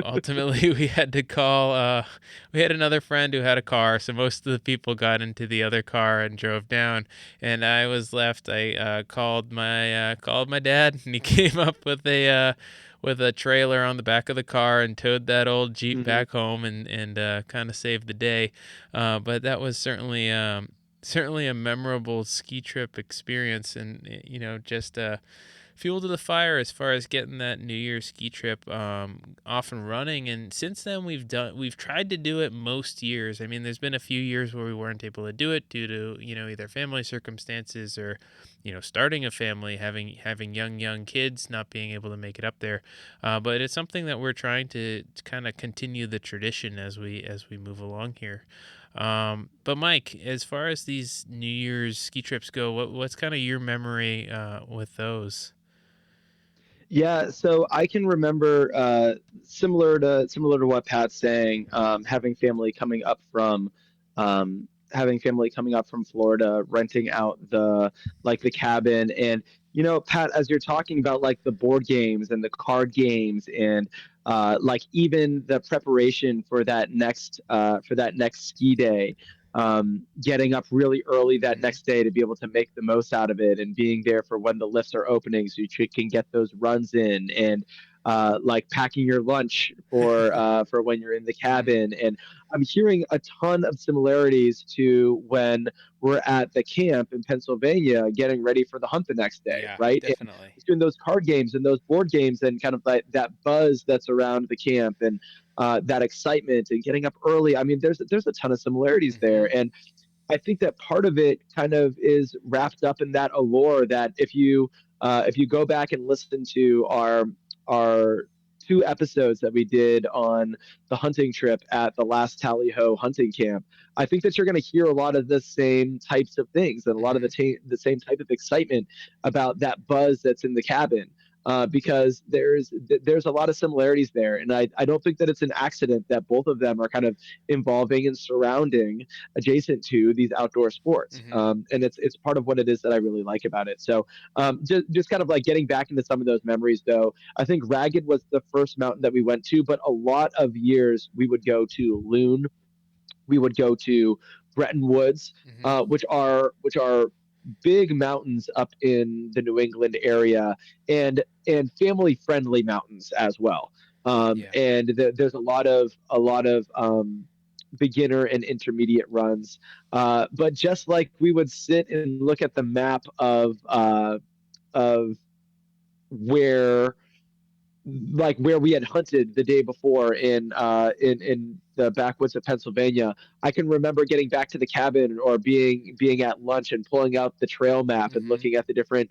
ultimately we had to call. We had another friend who had a car, so most of the people got into the other car and drove down, and I was left. I called my dad, and he came up with a trailer on the back of the car and towed that old Jeep Hmm. back home, and kind of saved the day. But that was certainly a memorable ski trip experience, and just fuel to the fire as far as getting that New Year's ski trip off and running. And since then, we've tried to do it most years. I mean, there's been a few years where we weren't able to do it due to either family circumstances, or starting a family, having young kids, not being able to make it up there. But it's something that we're trying to kind of continue the tradition as we move along here. But Mike, as far as these New Year's ski trips go, what's kind of your memory with those? Yeah, so I can remember similar to what Pat's saying, having family coming up from Florida, renting out the cabin, and Pat, as you're talking about like the board games and the card games, and like even the preparation for that next ski day. Getting up really early that Mm-hmm. next day to be able to make the most out of it, and being there for when the lifts are opening so you can get those runs in, and like packing your lunch for when you're in the Mm-hmm. cabin. And I'm hearing a ton of similarities to when we're at the camp in Pennsylvania getting ready for the hunt the next day, Yeah, right? And definitely. doing those card games and those board games, and kind of like that buzz that's around the camp, and that excitement and getting up early. I mean, there's a ton of similarities Mm-hmm. there, and I think that part of it kind of is wrapped up in that allure that if you go back and listen to our 2 episodes that we did on the hunting trip at the last Tally Ho hunting camp, I think that you're going to hear a lot of the same types of things and a lot of Mm-hmm. the same type of excitement about that buzz that's in the cabin. Because there's a lot of similarities there, and I don't think that it's an accident that both of them are kind of involving and surrounding adjacent to these outdoor sports. Mm-hmm. And it's part of what it is that I really like about it. So just kind of like getting back into some of those memories, though, I think Ragged was the first mountain that we went to, but a lot of years we would go to Loon, we would go to Bretton Woods, Mm-hmm. which are big mountains up in the New England area, and family friendly mountains as well. Yeah. And there's a lot of beginner and intermediate runs. But just like we would sit and look at the map of where where we had hunted the day before in the backwoods of Pennsylvania. I can remember getting back to the cabin or being at lunch and pulling out the trail map and Mm-hmm. looking at the different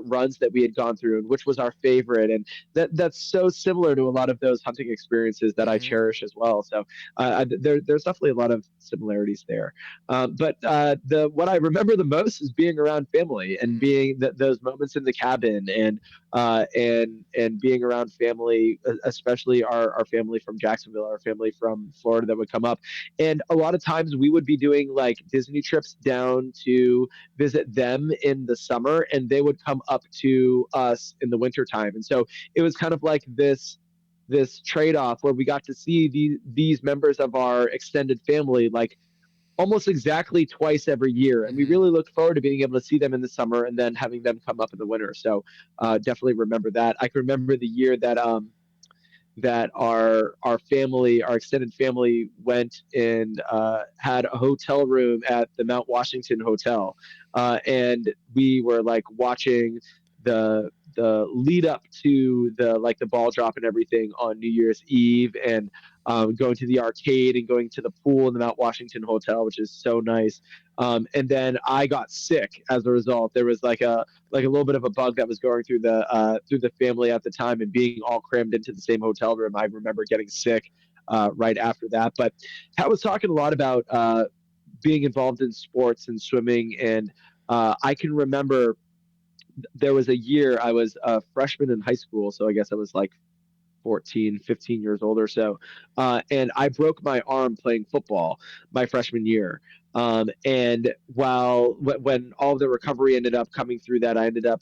runs that we had gone through and which was our favorite. And that's so similar to a lot of those hunting experiences that I Mm-hmm. cherish as well. So there's definitely a lot of similarities there. But the what I remember the most is being around family and Mm-hmm. being those moments in the cabin, and being around family, especially our family from Jacksonville, our family from Florida that would come up. And a lot of times we would be doing like Disney trips down to visit them in the summer, and they would come up to us in the wintertime. And so it was kind of like this trade off where we got to see these members of our extended family like almost exactly twice every year. And we Hmm. really looked forward to being able to see them in the summer and then having them come up in the winter. So definitely remember that. I can remember the year that our family, our extended family, went and had a hotel room at the Mount Washington Hotel, and we were like watching the lead up to the ball drop and everything on New Year's Eve, and going to the arcade and going to the pool in the Mount Washington Hotel, which is so nice. And then I got sick as a result. There was like a little bit of a bug that was going through the family at the time, and being all crammed into the same hotel room. I remember getting sick right after that. But Pat was talking a lot about being involved in sports and swimming, and I can remember there was a year I was a freshman in high school, so I guess I was like 14, 15 years old or so. And I broke my arm playing football my freshman year. And when all of the recovery ended up coming through that, I ended up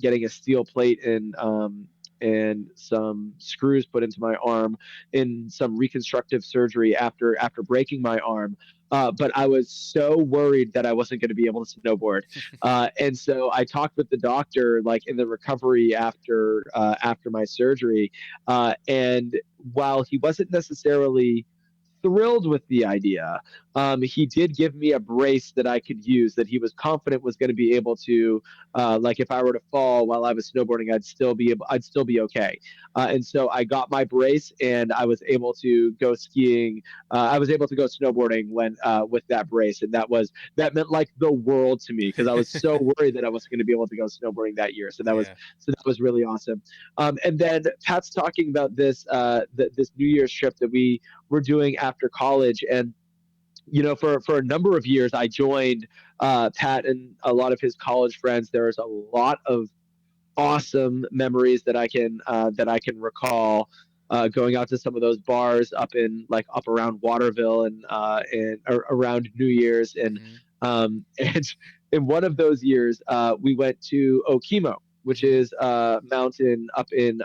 getting a steel plate and some screws put into my arm in some reconstructive surgery after breaking my arm. But I was so worried that I wasn't going to be able to snowboard, and so I talked with the doctor like in the recovery after my surgery, and while he wasn't necessarily thrilled with the idea, he did give me a brace that I could use that he was confident was going to be able to, like if I were to fall while I was snowboarding, I'd still be okay. And so I got my brace and I was able to go skiing. I was able to go snowboarding when with that brace, and that meant like the world to me because I was so worried that I wasn't going to be able to go snowboarding that year. Yeah. So that was really awesome. And then Pat's talking about this New Year's trip that we were doing after college. And for a number of years I joined Pat and a lot of his college friends. There's a lot of awesome memories that I can recall, going out to some of those bars up around Waterville and around New Year's. And Hmm. and in one of those years we went to Okemo, which Hmm. is a mountain up in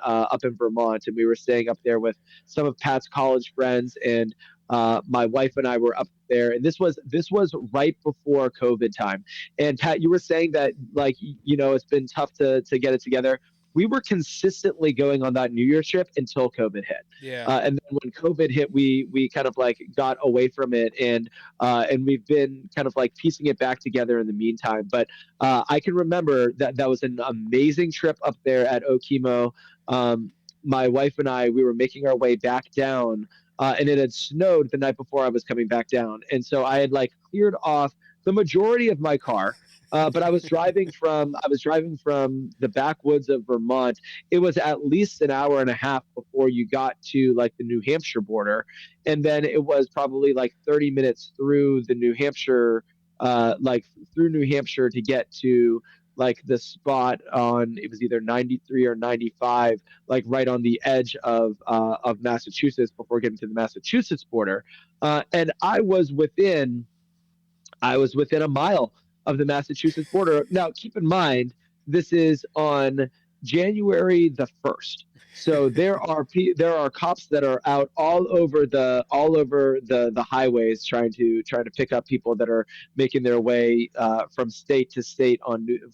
Vermont, and we were staying up there with some of Pat's college friends. And my wife and I were up there, and this was right before COVID time. And Pat, you were saying that like it's been tough to get it together. We were consistently going on that New Year's trip until COVID hit, Yeah. and then when COVID hit, we kind of like got away from it, and we've been kind of like piecing it back together in the meantime. But I can remember that was an amazing trip up there at Okemo. My wife and I, we were making our way back down, and it had snowed the night before I was coming back down, and so I had like cleared off the majority of my car. But I was driving from the backwoods of Vermont. It was at least an hour and a half before you got to like the New Hampshire border, and then it was probably like 30 minutes through the New Hampshire, like through New Hampshire to get to like the spot on, it was either 93 or 95, like right on the edge of Massachusetts before getting to the Massachusetts border. And I was within a mile of the Massachusetts border. Now, keep in mind, this is on January the 1st. So there are cops that are out all over the highways trying to pick up people that are making their way from state to state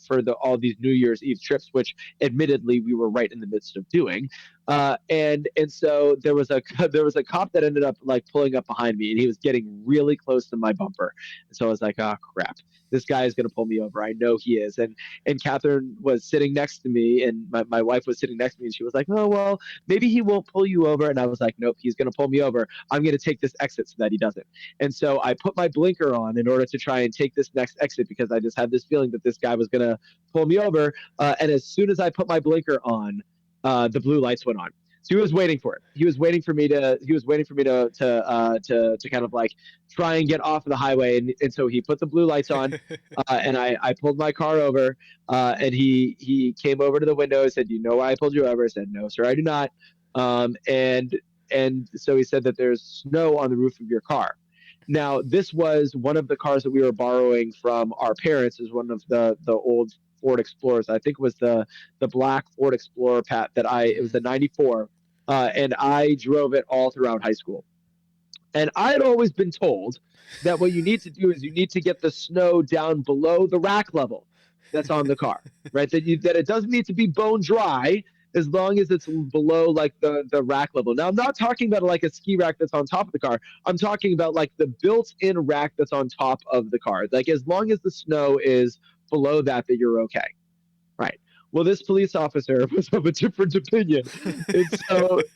for all these New Year's Eve trips, which admittedly we were right in the midst of doing. And so there was a cop that ended up like pulling up behind me, and he was getting really close to my bumper. So I was like, oh crap, this guy is going to pull me over. I know he is. And Catherine was sitting next to me, and my wife was sitting next to me, and she was like, oh, well, maybe he won't pull you over. And I was like, nope, he's going to pull me over. I'm going to take this exit so that he doesn't. And so I put my blinker on in order to try and take this next exit because I just had this feeling that this guy was going to pull me over. And as soon as I put my blinker on, the blue lights went on. So he was waiting for it. He was waiting for me to kind of like try and get off of the highway. And so he put the blue lights on, and I pulled my car over, and he came over to the window and said, "You know why I pulled you over?" I said, "No, sir, I do not." And so he said that there's snow on the roof of your car. Now, this was one of the cars that we were borrowing from our parents. Is one of the old Ford Explorers. I think it was the black Ford Explorer, Pat. It was Hmm. the '94, and I drove it all throughout high school. And I had always been told that what you need to do is you need to get the snow down below the rack level that's on the car, right? That it doesn't need to be bone dry as long as it's below like the rack level. Now I'm not talking about like a ski rack that's on top of the car. I'm talking about like the built-in rack that's on top of the car. Like as long as the snow is below that you're okay. Right. Well, this police officer was of a different opinion,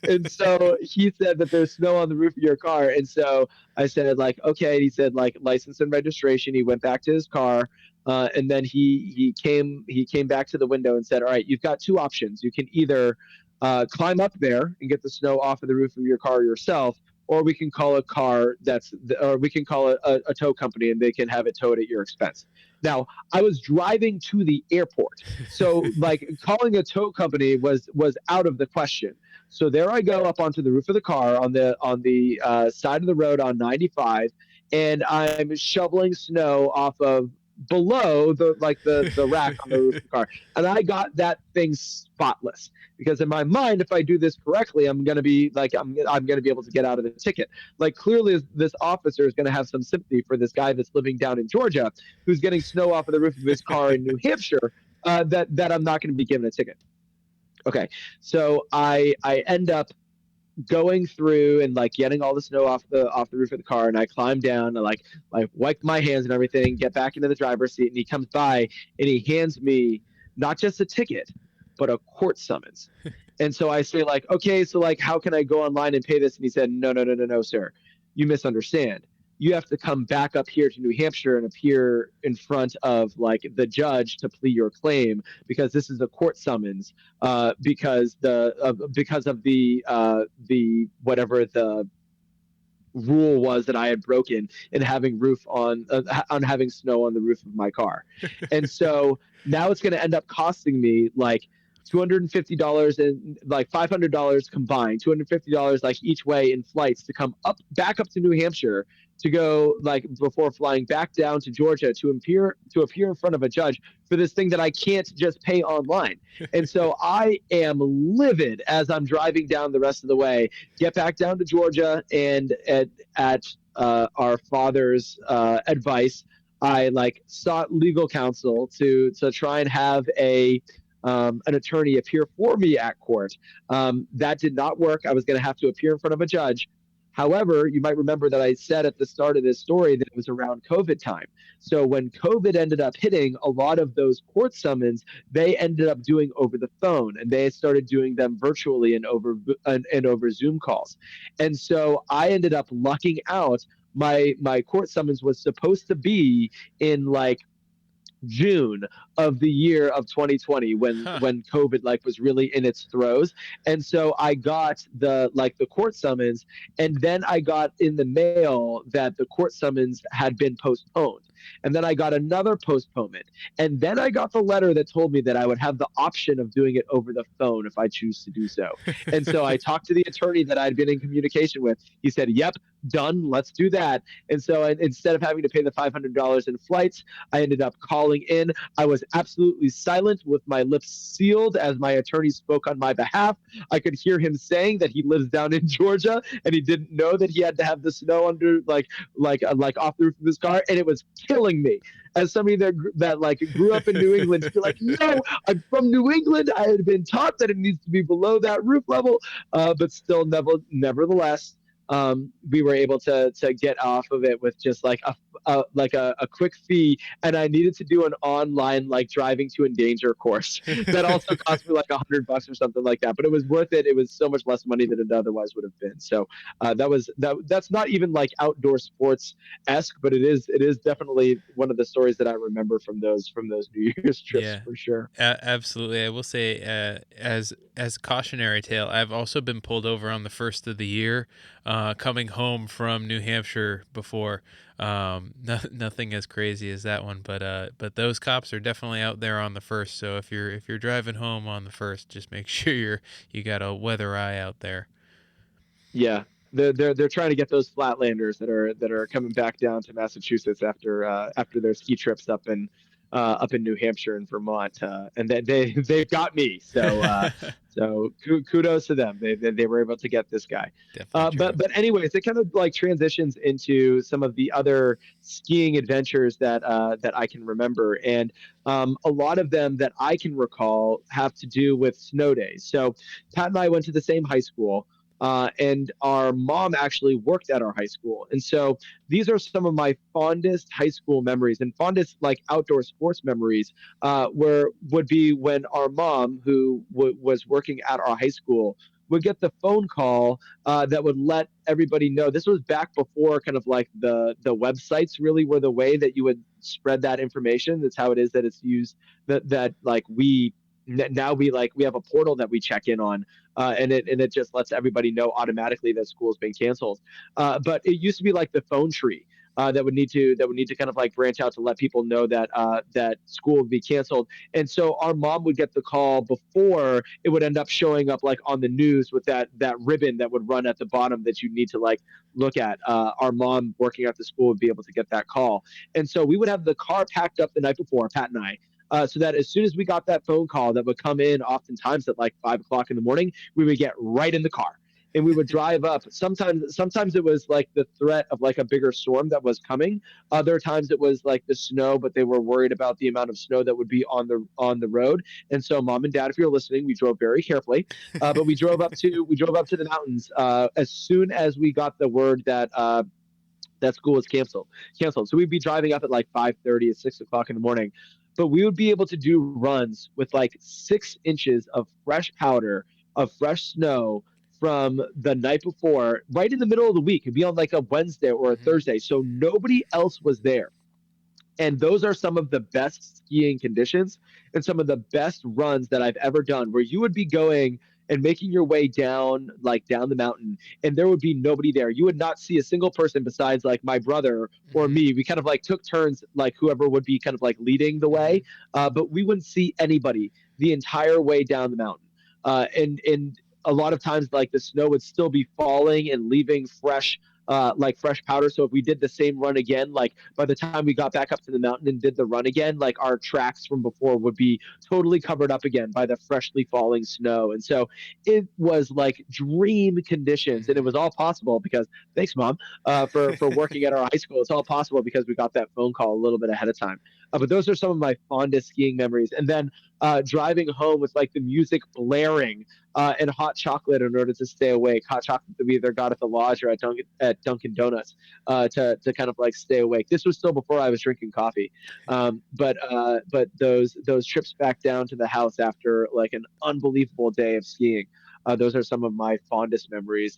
and so he said that there's snow on the roof of your car, and so I said like okay. And he said like license and registration. He went back to his car, and then he came back to the window and said, all right, you've got two options. You can either climb up there and get the snow off of the roof of your car yourself, or we can call a car or we can call a tow company and they can have it towed at your expense. Now, I was driving to the airport, so like calling a tow company was out of the question. So there I go up onto the roof of the car on the side of the road on 95, and I'm shoveling snow off of below the rack on the roof of the car, and I got that thing spotless because in my mind, if I do this correctly, I'm gonna be like I'm gonna be able to get out of the ticket. Like clearly, this officer is gonna have some sympathy for this guy that's living down in Georgia who's getting snow off of the roof of his car in New Hampshire. That I'm not going to be given a ticket. Okay, so I end up going through and like getting all the snow off the roof of the car, and I climb down and like wipe my hands and everything, get back into the driver's seat, and he comes by and he hands me not just a ticket but a court summons. And so I say like, okay, so like how can I go online and pay this? And he said, no, no, no, no, no, sir, you misunderstand. You have to come back up here to New Hampshire and appear in front of like the judge to plead your claim because this is a court summons because of the whatever the rule was that I had broken in having having snow on the roof of my car. And so now it's going to end up costing me like $250 and like $500 combined, $250 like each way in flights to come back up to New Hampshire to go like before flying back down to Georgia to appear in front of a judge for this thing that I can't just pay online. And so I am livid as I'm driving down the rest of the way, get back down to Georgia, and at our father's advice, I like sought legal counsel to try and have an attorney appear for me at court. That did not work. I was going to have to appear in front of a judge. However, you might remember that I said at the start of this story that it was around COVID time. So when COVID ended up hitting, a lot of those court summons, they ended up doing over the phone, and they started doing them virtually and over Zoom calls. And so I ended up lucking out. My court summons was supposed to be in like June of the year of 2020 Huh. when COVID like was really in its throes. And so I got the court summons, and then I got in the mail that the court summons had been postponed. And then I got another postponement. And then I got the letter that told me that I would have the option of doing it over the phone if I choose to do so. And so I talked to the attorney that I'd been in communication with. He said, "Yep, done. Let's do that." And so instead of having to pay the $500 in flights, I ended up calling in. I was absolutely silent with my lips sealed as my attorney spoke on my behalf. I could hear him saying that he lives down in Georgia and he didn't know that he had to have the snow under like off the roof of his car, and it was killing me. As somebody that like grew up in New England, to be like, no, I'm from New England. I had been taught that it needs to be below that roof level, but still, nevertheless, we were able to get off of it with just like a quick fee, and I needed to do an online like driving to endanger course that also cost me like $100 or something like that, but it was worth it. It was so much less money than it otherwise would have been. So that's not even like outdoor sports esque, but it is definitely one of the stories that I remember from those New Year's trips Yeah. for sure. Absolutely. I will say, as cautionary tale, I've also been pulled over on the first of the year, coming home from New Hampshire before. Nothing as crazy as that one, but those cops are definitely out there on the first. So if you're driving home on the first, just make sure you got a weather eye out there. Yeah, they're trying to get those flatlanders that are coming back down to Massachusetts after their ski trips up in New Hampshire and Vermont, and they've got me. So So kudos to them. They were able to get this guy. Definitely true. But anyways, it kind of like transitions into some of the other skiing adventures that I can remember, and a lot of them that I can recall have to do with snow days. So Pat and I went to the same high school. And our mom actually worked at our high school. And so these are some of my fondest high school memories and fondest like outdoor sports memories where would be when our mom, who was working at our high school, would get the phone call that would let everybody know. This was back before kind of like the websites really were the way that you would spread that information. That's how it is that it's used. That like we now we have a portal that we check in on, and it just lets everybody know automatically that school's been canceled. But it used to be like the phone tree. That would need to kind of like branch out to let people know that school would be canceled. And so our mom would get the call before it would end up showing up like on the news with that ribbon that would run at the bottom that you need to like look at. Our mom working at the school would be able to get that call, and so we would have the car packed up the night before, Pat and I. So that as soon as we got that phone call that would come in oftentimes at like 5 o'clock in the morning, we would get right in the car and we would drive up. Sometimes it was like the threat of like a bigger storm that was coming. Other times it was like the snow, but they were worried about the amount of snow that would be on the road. And so, mom and dad, if you're listening, we drove very carefully, but we drove up to the mountains as soon as we got the word that school was canceled. So we'd be driving up at like 5:30 at 6 o'clock in the morning, but we would be able to do runs with like 6 inches of fresh powder of fresh snow from the night before, right in the middle of the week. It'd be on like a Wednesday or a Hmm. Thursday, so nobody else was there. And those are some of the best skiing conditions and some of the best runs that I've ever done, where you would be going and making your way down, like down the mountain, and there would be nobody there. You would not see a single person besides like my brother or Hmm. me. We kind of like took turns, like whoever would be kind of like leading the way, Hmm. but we wouldn't see anybody the entire way down the mountain. And a lot of times, like the snow would still be falling and leaving fresh powder. So if we did the same run again, like by the time we got back up to the mountain and did the run again, like our tracks from before would be totally covered up again by the freshly falling snow. And so it was like dream conditions, and it Hmm. was all possible because thanks, mom, for working at our high school. It's all possible because we got that phone call a little bit ahead of time. But those are some of my fondest skiing memories. And then driving home with like the music blaring and hot chocolate in order to stay awake. Hot chocolate that we either got at the lodge or at Dunkin' Donuts to kind of like stay awake. This was still before I was drinking coffee, but those trips back down to the house after like an unbelievable day of skiing, those are some of my fondest memories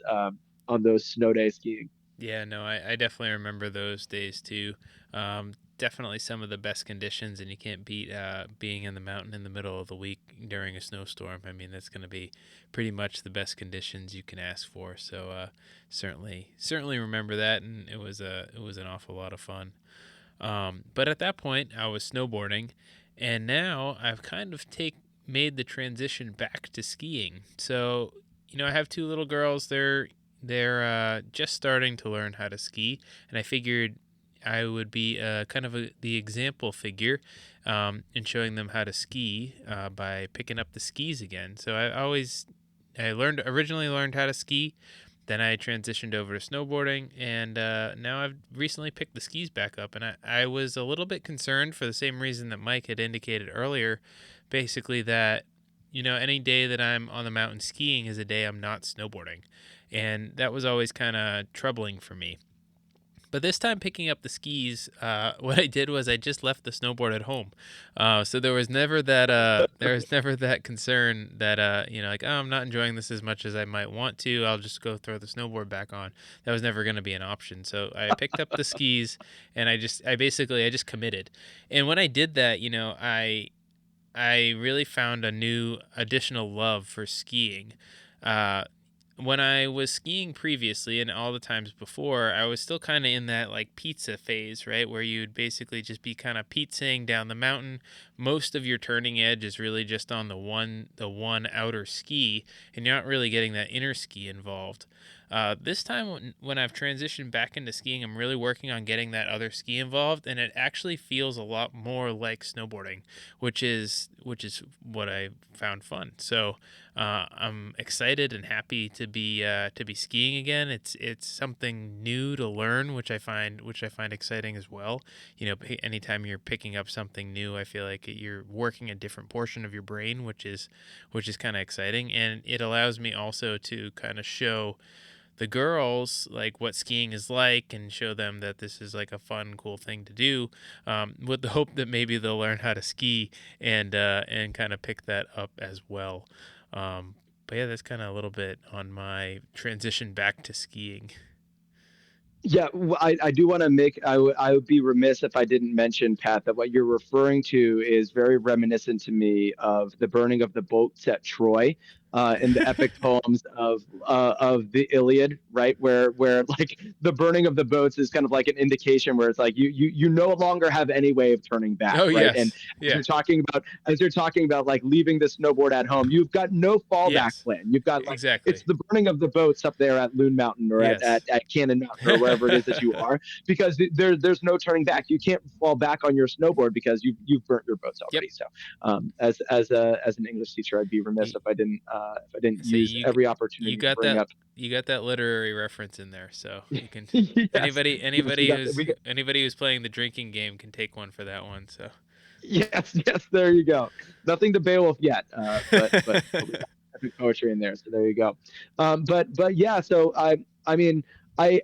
on those snow days skiing. Yeah, no, I definitely remember those days too. Definitely some of the best conditions, and you can't beat being in the mountain in the middle of the week during a snowstorm. I mean, that's going to be pretty much the best conditions you can ask for. So certainly remember that, and it was an awful lot of fun. But at that point, I was snowboarding, and now I've kind of take made the transition back to skiing. So I have two little girls. They're just starting to learn how to ski, and I figured I would be kind of the example figure in showing them how to ski by picking up the skis again. So I originally learned how to ski, then I transitioned over to snowboarding, and now I've recently picked the skis back up. And I was a little bit concerned for the same reason that Mike had indicated earlier, basically that any day that I'm on the mountain skiing is a day I'm not snowboarding, and that was always kind of troubling for me. But this time, picking up the skis, what I did was I just left the snowboard at home. So there was never that concern that like, oh, I'm not enjoying this as much as I might want to. I'll just go throw the snowboard back on. That was never going to be an option. So I picked up the skis, and I just committed. And when I did that, I really found a new additional love for skiing. Uh, when I was skiing previously and all the times before, I was still kind of in that like pizza phase, right? Where you'd basically just be kind of pizzaing down the mountain. Most of your turning edge is really just on the one outer ski, and you're not really getting that inner ski involved. This time when I've transitioned back into skiing, I'm really working on getting that other ski involved, and it actually feels a lot more like snowboarding, which is what I found fun. So I'm excited and happy to be skiing again. It's something new to learn, which I find exciting as well. Anytime you're picking up something new, I feel like you're working a different portion of your brain, which is kind of exciting, and it allows me also to kind of show the girls like what skiing is like and show them that this is like a fun, cool thing to do, with the hope that maybe they'll learn how to ski and kind of pick that up as well. But yeah, that's kind of a little bit on my transition back to skiing. Yeah, I do want to make, I would be remiss if I didn't mention, Pat, that what you're referring to is very reminiscent to me of the burning of the boats at Troy, in the epic poems of the Iliad, right? Where like the burning of the boats is kind of like an indication where it's like you no longer have any way of turning back, Oh right? And yes, yeah, as you're talking about like leaving the snowboard at home, you've got no fallback yes, plan. You've got like it's exactly, the burning of the boats up there at Loon Mountain or yes. at Cannon Mountain or wherever it is that you are, because there's no turning back. You can't fall back on your snowboard because you've burnt your boats Yep. already. So as an English teacher, I'd be remiss You, if I didn't so use every you opportunity to got bring that up. you got that literary reference in there, so you can Yes, anybody yes, we anybody got who's anybody who's playing the drinking game can take one for that one. So yes, yes. There you go. Nothing to Beowulf yet, but we got epic poetry in there. So there you go. But yeah. So I mean I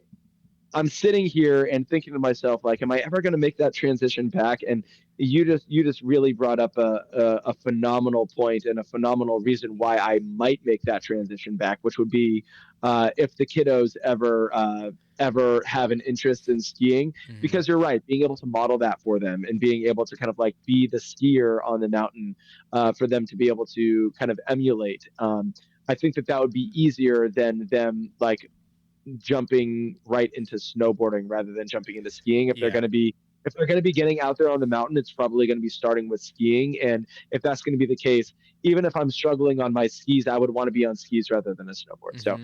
I'm sitting here and thinking to myself, like, am I ever going to make that transition back? And you just really brought up a phenomenal point and a phenomenal reason why I might make that transition back, which would be if the kiddos ever have an interest in skiing, hmm because you're right, being able to model that for them and being able to kind of like be the skier on the mountain, for them to be able to kind of emulate. I think that that would be easier than them like jumping right into snowboarding rather than jumping into skiing. yeah, If they're going to be getting out there on the mountain, it's probably going to be starting with skiing. And if that's going to be the case, even if I'm struggling on my skis, I would want to be on skis rather than a snowboard. So hmm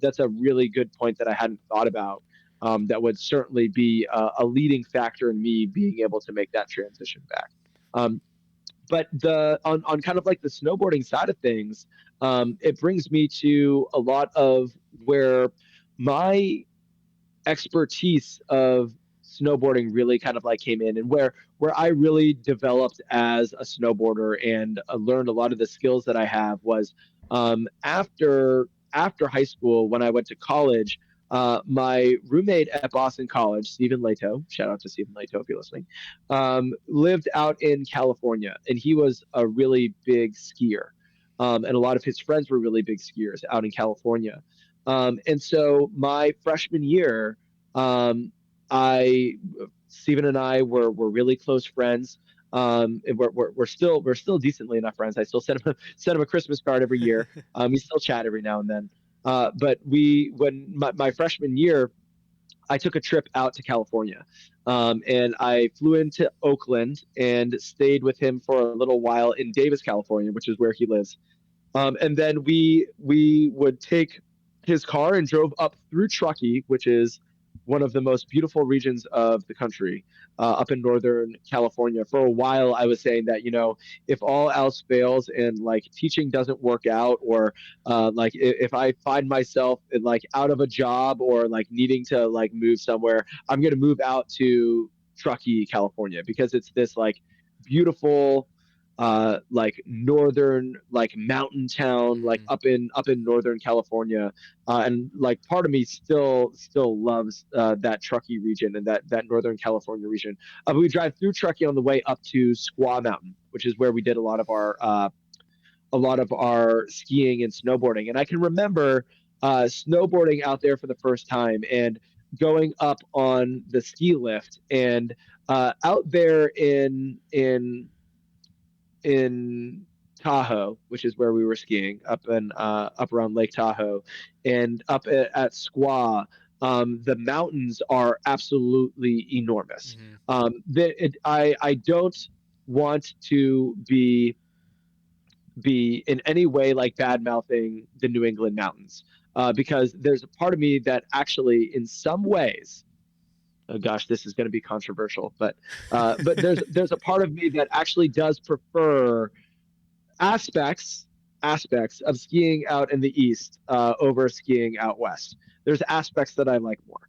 that's a really good point that I hadn't thought about. That would certainly be a leading factor in me being able to make that transition back. Um, but on kind of like the snowboarding side of things, it brings me to a lot of where my expertise of snowboarding really kind of like came in, and where I really developed as a snowboarder and learned a lot of the skills that I have was, after high school when I went to college. My roommate at Boston College, Stephen Leto, shout out to Stephen Leto if you're listening, lived out in California, and he was a really big skier. And a lot of his friends were really big skiers out in California. And so my freshman year, um, I Stephen and I were really close friends. And we're still decently enough friends. I still send him a Christmas card every year. We still chat every now and then. But when my freshman year, I took a trip out to California, and I flew into Oakland and stayed with him for a little while in Davis, California, which is where he lives. And then we would take his car and drove up through Truckee, which is one of the most beautiful regions of the country, up in Northern California. For a while, I was saying that, if all else fails and like teaching doesn't work out, or like if I find myself like out of a job or like needing to like move somewhere, I'm gonna move out to Truckee, California, because it's this like beautiful, like northern, like mountain town, like hmm up in Northern California. And like part of me still loves that Truckee region and that Northern California region. We drive through Truckee on the way up to Squaw Mountain, which is where we did a lot of our skiing and snowboarding. And I can remember snowboarding out there for the first time and going up on the ski lift, and out there in Tahoe, which is where we were skiing up around Lake Tahoe, and up at Squaw. The mountains are absolutely enormous. hmm I don't want to be in any way like bad mouthing the New England mountains. because there's a part of me that actually, in some ways, oh gosh, this is going to be controversial, but there's a part of me that actually does prefer aspects aspects of skiing out in the east over skiing out west. There's aspects that I like more.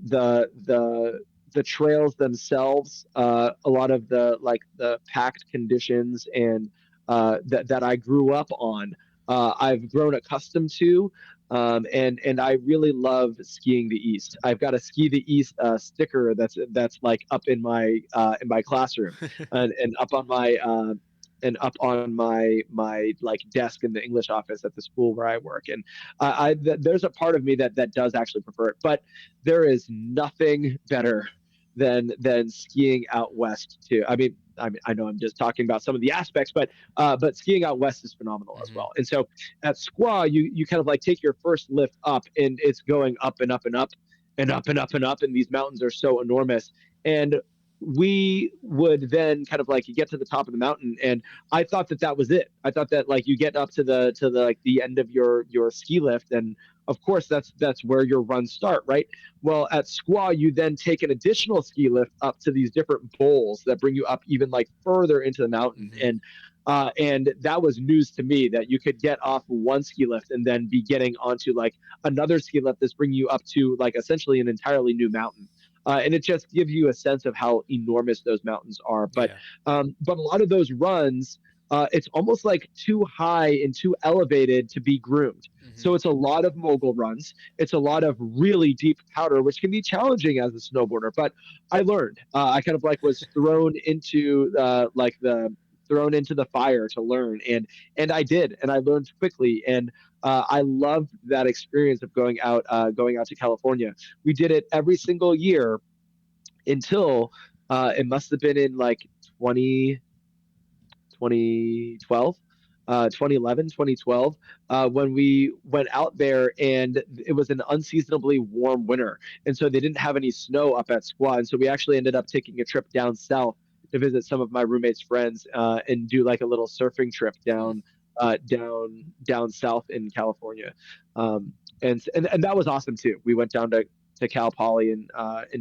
The trails themselves, a lot of the packed conditions and that I grew up on, I've grown accustomed to. And I really love skiing the East. I've got a ski the East sticker that's like up in my classroom, and up on my like desk in the English office at the school where I work. And there's a part of me that does actually prefer it, but there is nothing better than skiing out west too. I know I'm just talking about some of the aspects, but skiing out west is phenomenal as Hmm. well. And so at Squaw, you kind of like take your first lift up, and it's going up and up and up and up and up and up, and these mountains are so enormous. And we would then kind of like get to the top of the mountain, and I thought that was it. I thought that like you get up to the like the end of your ski lift, and of course that's where your runs start, right? Well, at Squaw, you then take an additional ski lift up to these different bowls that bring you up even like further into the mountain. Hmm. And that was news to me, that you could get off one ski lift and then be getting onto like another ski lift that's bringing you up to like essentially an entirely new mountain. And it just gives you a sense of how enormous those mountains are. Yeah. But a lot of those runs, it's almost like too high and too elevated to be groomed. Hmm. So it's a lot of mogul runs. It's a lot of really deep powder, which can be challenging as a snowboarder. But I learned. I kind of like was thrown into the fire to learn, and I did, and I learned quickly. And I loved that experience of going out to California. We did it every single year until it must have been in like 20 2012, 2011, 2012, when we went out there, and it was an unseasonably warm winter. And so they didn't have any snow up at Squaw. And so we actually ended up taking a trip down south to visit some of my roommates' friends, and do like a little surfing trip down south in California. And that was awesome too. We went down to Cal Poly, and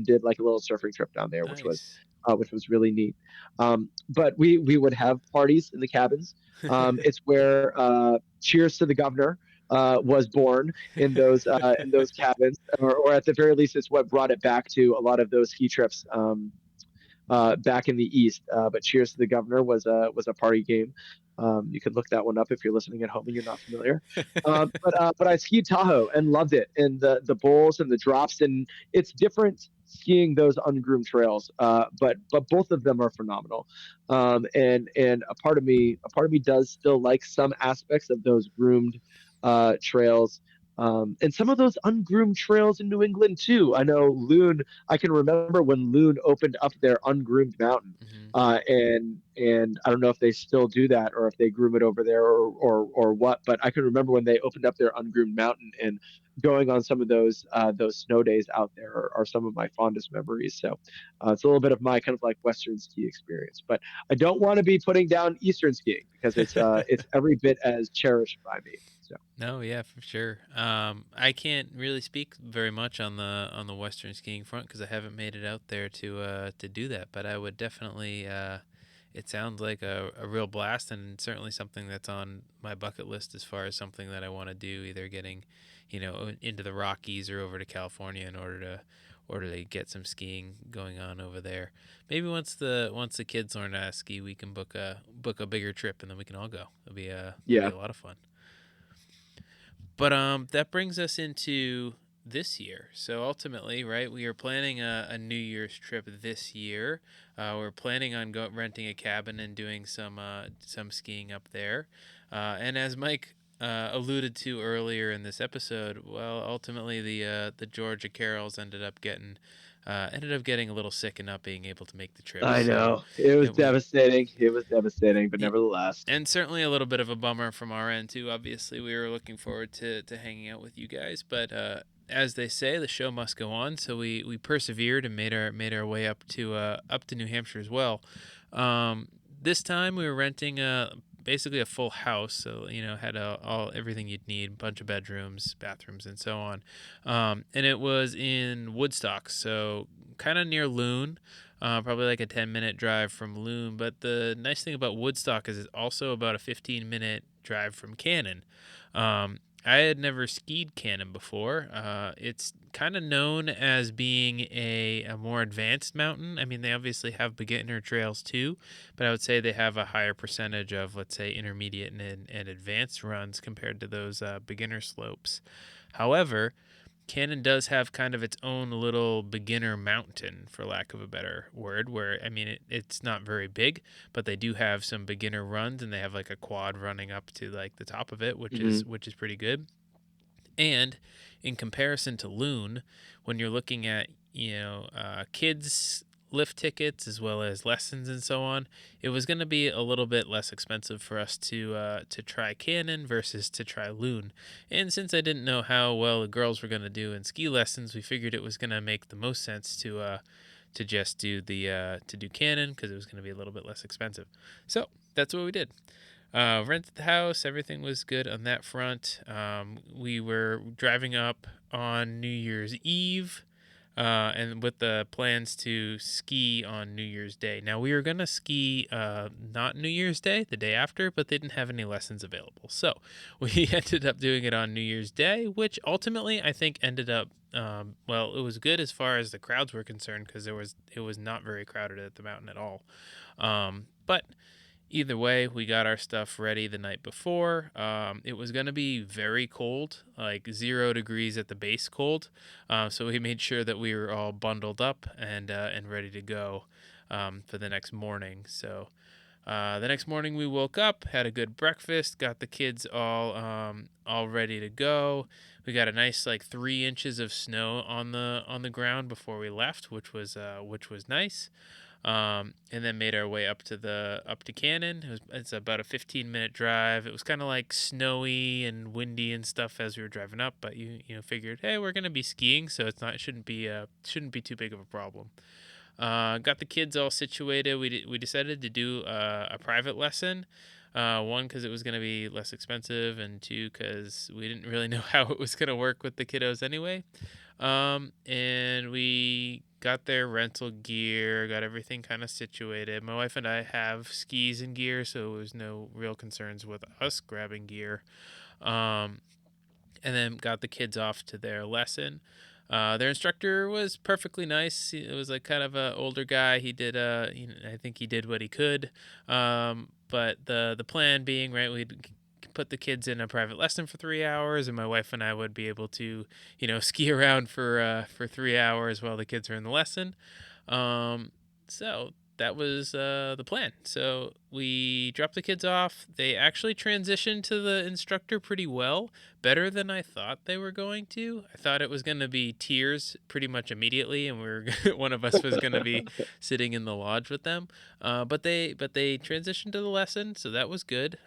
did like a little surfing trip down there, Nice. which was really neat. But we would have parties in the cabins. It's where "Cheers to the Governor" was born in those cabins, or at the very least, it's what brought it back to a lot of those ski trips. Back in the East. But "Cheers to the Governor" was a party game. You could look that one up if you're listening at home and you're not familiar. But I skied Tahoe and loved it, and the bowls and the drops, and it's different skiing those ungroomed trails. But both of them are phenomenal. And a part of me does still like some aspects of those groomed trails. And some of those ungroomed trails in New England too. I know Loon. I can remember when Loon opened up their ungroomed mountain, Hmm. and I don't know if they still do that or if they groom it over there, or what. But I can remember when they opened up their ungroomed mountain, and going on some of those snow days out there are some of my fondest memories. So it's a little bit of my kind of like Western ski experience. But I don't want to be putting down Eastern skiing, because it's every bit as cherished by me. So. No, yeah, for sure. I can't really speak very much on the Western skiing front because I haven't made it out there to do that. But I would definitely. It sounds like a real blast, and certainly something that's on my bucket list as far as something that I want to do, either getting, into the Rockies or over to California in order to get some skiing going on over there. Maybe once the kids learn to ski, we can book a bigger trip, and then we can all go. It'll be Yeah. a lot of fun. But that brings us into this year. So ultimately, right, we are planning a New Year's trip this year. We're planning on renting a cabin and doing some skiing up there. And as Mike alluded to earlier in this episode, well, ultimately the Georgia Carols ended up getting a little sick and not being able to make the trip. I So know. It was it was devastating. It was devastating, but nevertheless. and certainly a little bit of a bummer from our end too. Obviously, we were looking forward to hanging out with you guys, but as they say, the show must go on. So we persevered and made our way up to New Hampshire as well. This time we were renting basically a full house. So had all everything you'd need, bunch of bedrooms, bathrooms, and so on. And it was in Woodstock, so kind of near Loon. Probably like a 10-minute drive from Loon. But the nice thing about Woodstock is it's also about a 15-minute drive from Cannon. I had never skied Cannon before. It's kind of known as being a more advanced mountain. I mean, they obviously have beginner trails too, but I would say they have a higher percentage of, let's say, intermediate and advanced runs compared to those beginner slopes. However, Cannon does have kind of its own little beginner mountain, for lack of a better word, where, I mean, it's not very big, but they do have some beginner runs, and they have like a quad running up to like the top of it, which is Hmm. which is pretty good. And in comparison to Loon, when you're looking at kids lift tickets as well as lessons and so on, it was going to be a little bit less expensive for us to try Cannon versus to try Loon. And since I didn't know how well the girls were going to do in ski lessons, we figured it was going to make the most sense to just do to do Cannon because it was going to be a little bit less expensive. So that's what we did. Rented the house. Everything was good on that front. We were driving up on New Year's Eve, and with the plans to ski on New Year's Day. Now we were gonna ski not New Year's Day, the day after, but they didn't have any lessons available, so we ended up doing it on New Year's Day, which ultimately I think ended up. Well, it was good as far as the crowds were concerned because it was not very crowded at the mountain at all. But either way, we got our stuff ready the night before. It was going to be very cold, like 0 degrees at the base cold. So we made sure that we were all bundled up and ready to go for the next morning. So the next morning we woke up, had a good breakfast, got the kids all ready to go. We got a nice like 3 inches of snow on the ground before we left, which was nice. And then made our way up to Cannon. It's about a 15-minute drive. It was kind of like snowy and windy and stuff as we were driving up, but you figured, hey, we're gonna be skiing, so it shouldn't be too big of a problem. Got the kids all situated. We decided to do a private lesson. One, because it was going to be less expensive, and two, because we didn't really know how it was going to work with the kiddos anyway. And we got their rental gear, got everything kind of situated. My wife and I have skis and gear, so there was no real concerns with us grabbing gear. Um, and then got the kids off to their lesson. Their instructor was perfectly nice. It was like kind of an older guy. He did, I think he did what he could. But the plan being, right, we'd put the kids in a private lesson for 3 hours, and my wife and I would be able to, ski around for 3 hours while the kids are in the lesson. So that was the plan. So we dropped the kids off. They actually transitioned to the instructor pretty well, better than I thought they were going to. I thought it was going to be tears pretty much immediately, and one of us was going to be sitting in the lodge with them. But they transitioned to the lesson, so that was good.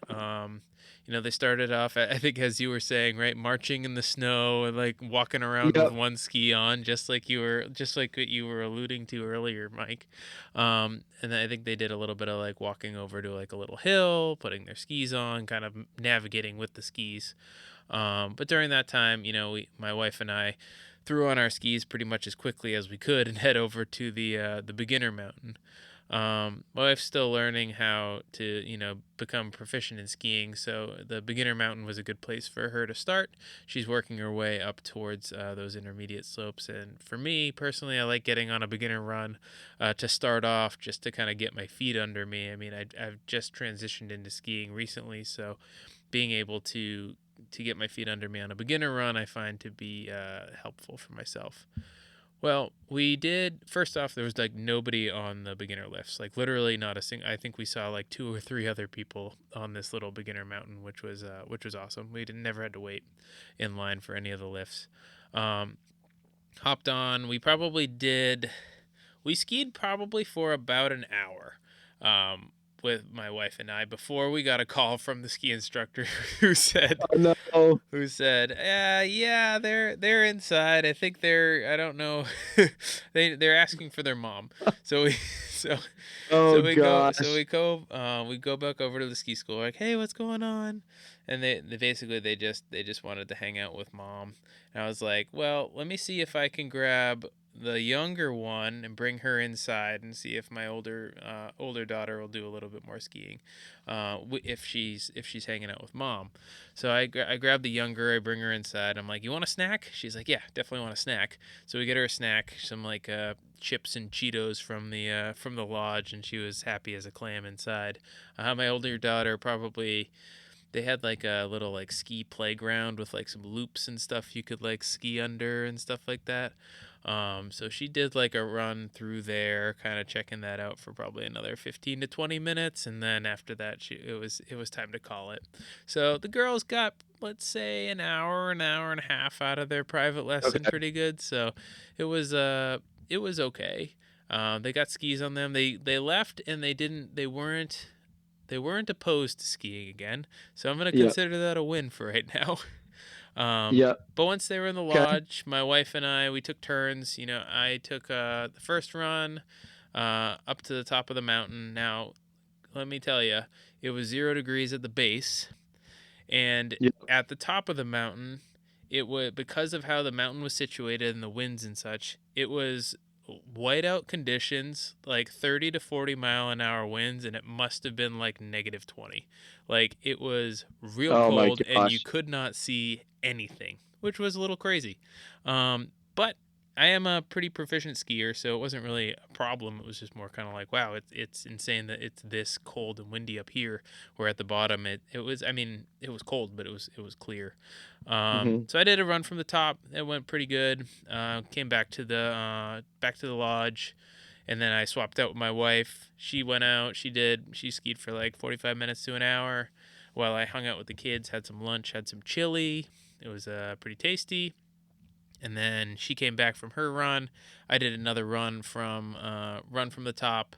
They started off, I think, as you were saying, right, marching in the snow and like walking around with Yep. one ski on, just like what you were alluding to earlier, Mike. And then I think they did a little bit of like walking over to like a little hill, putting their skis on, kind of navigating with the skis. But during that time, my wife and I threw on our skis pretty much as quickly as we could and head over to the beginner mountain. My wife's still learning how to, become proficient in skiing, so the beginner mountain was a good place for her to start. She's working her way up towards those intermediate slopes, and for me personally, I like getting on a beginner run to start off, just to kind of get my feet under me. I mean, I've just transitioned into skiing recently, so being able to get my feet under me on a beginner run, I find to be helpful for myself. Well, we did. First off, there was like nobody on the beginner lifts, like literally not a single. I think we saw like two or three other people on this little beginner mountain, which was awesome. We didn't never had to wait in line for any of the lifts. Um, Hopped on. We probably did. We skied probably for about an hour. with my wife and I before we got a call from the ski instructor who said Oh no. yeah, they're inside. I think I don't know. They're asking for their mom. So we so Oh we gosh. go back over to the ski school, like, "Hey, what's going on?" And they basically they just wanted to hang out with mom. And I was like, "Well, let me see if I can grab the younger one and bring her inside and see if my older daughter will do a little bit more skiing, if she's hanging out with mom." So I grab the younger, I bring her inside. I'm like, "You want a snack?" She's like, "Yeah, definitely want a snack." So we get her a snack, some like chips and Cheetos from the lodge, and she was happy as a clam inside. My older daughter probably they had like a little like ski playground with like some loops and stuff you could like ski under and stuff like that. So she did like a run through there, kind of checking that out for probably another 15 to 20 minutes, and then after that, it was time to call it. So the girls got, let's say, an hour and a half out of their private lesson, Okay. pretty good. So it was okay. They got skis on them. They left and they weren't opposed to skiing again, so I'm gonna Yep. consider that a win for right now. Yep. But once they were in the Okay. lodge, my wife and I we took turns. You know, I took the first run up to the top of the mountain. Now, let me tell you, it was 0 degrees at the base, and Yep. at the top of the mountain, it was because of how the mountain was situated and the winds and such. It was whiteout conditions, like 30 to 40-mile-an-hour winds, and it must have been like -20. Like it was real Oh my cold, and you gosh. could not see anything, which was a little crazy. But I am a pretty proficient skier, so it wasn't really a problem. It was just more kind of like, wow, it's insane that it's this cold and windy up here. Where at the bottom, it was, I mean, it was cold, but it was clear. Hmm. So I did a run from the top. It went pretty good. Came back to the lodge, and then I swapped out with my wife. She went out. She skied for like 45 minutes to an hour, while I hung out with the kids, had some lunch, had some chili. It was pretty tasty. And then she came back from her run. I did another run from the top.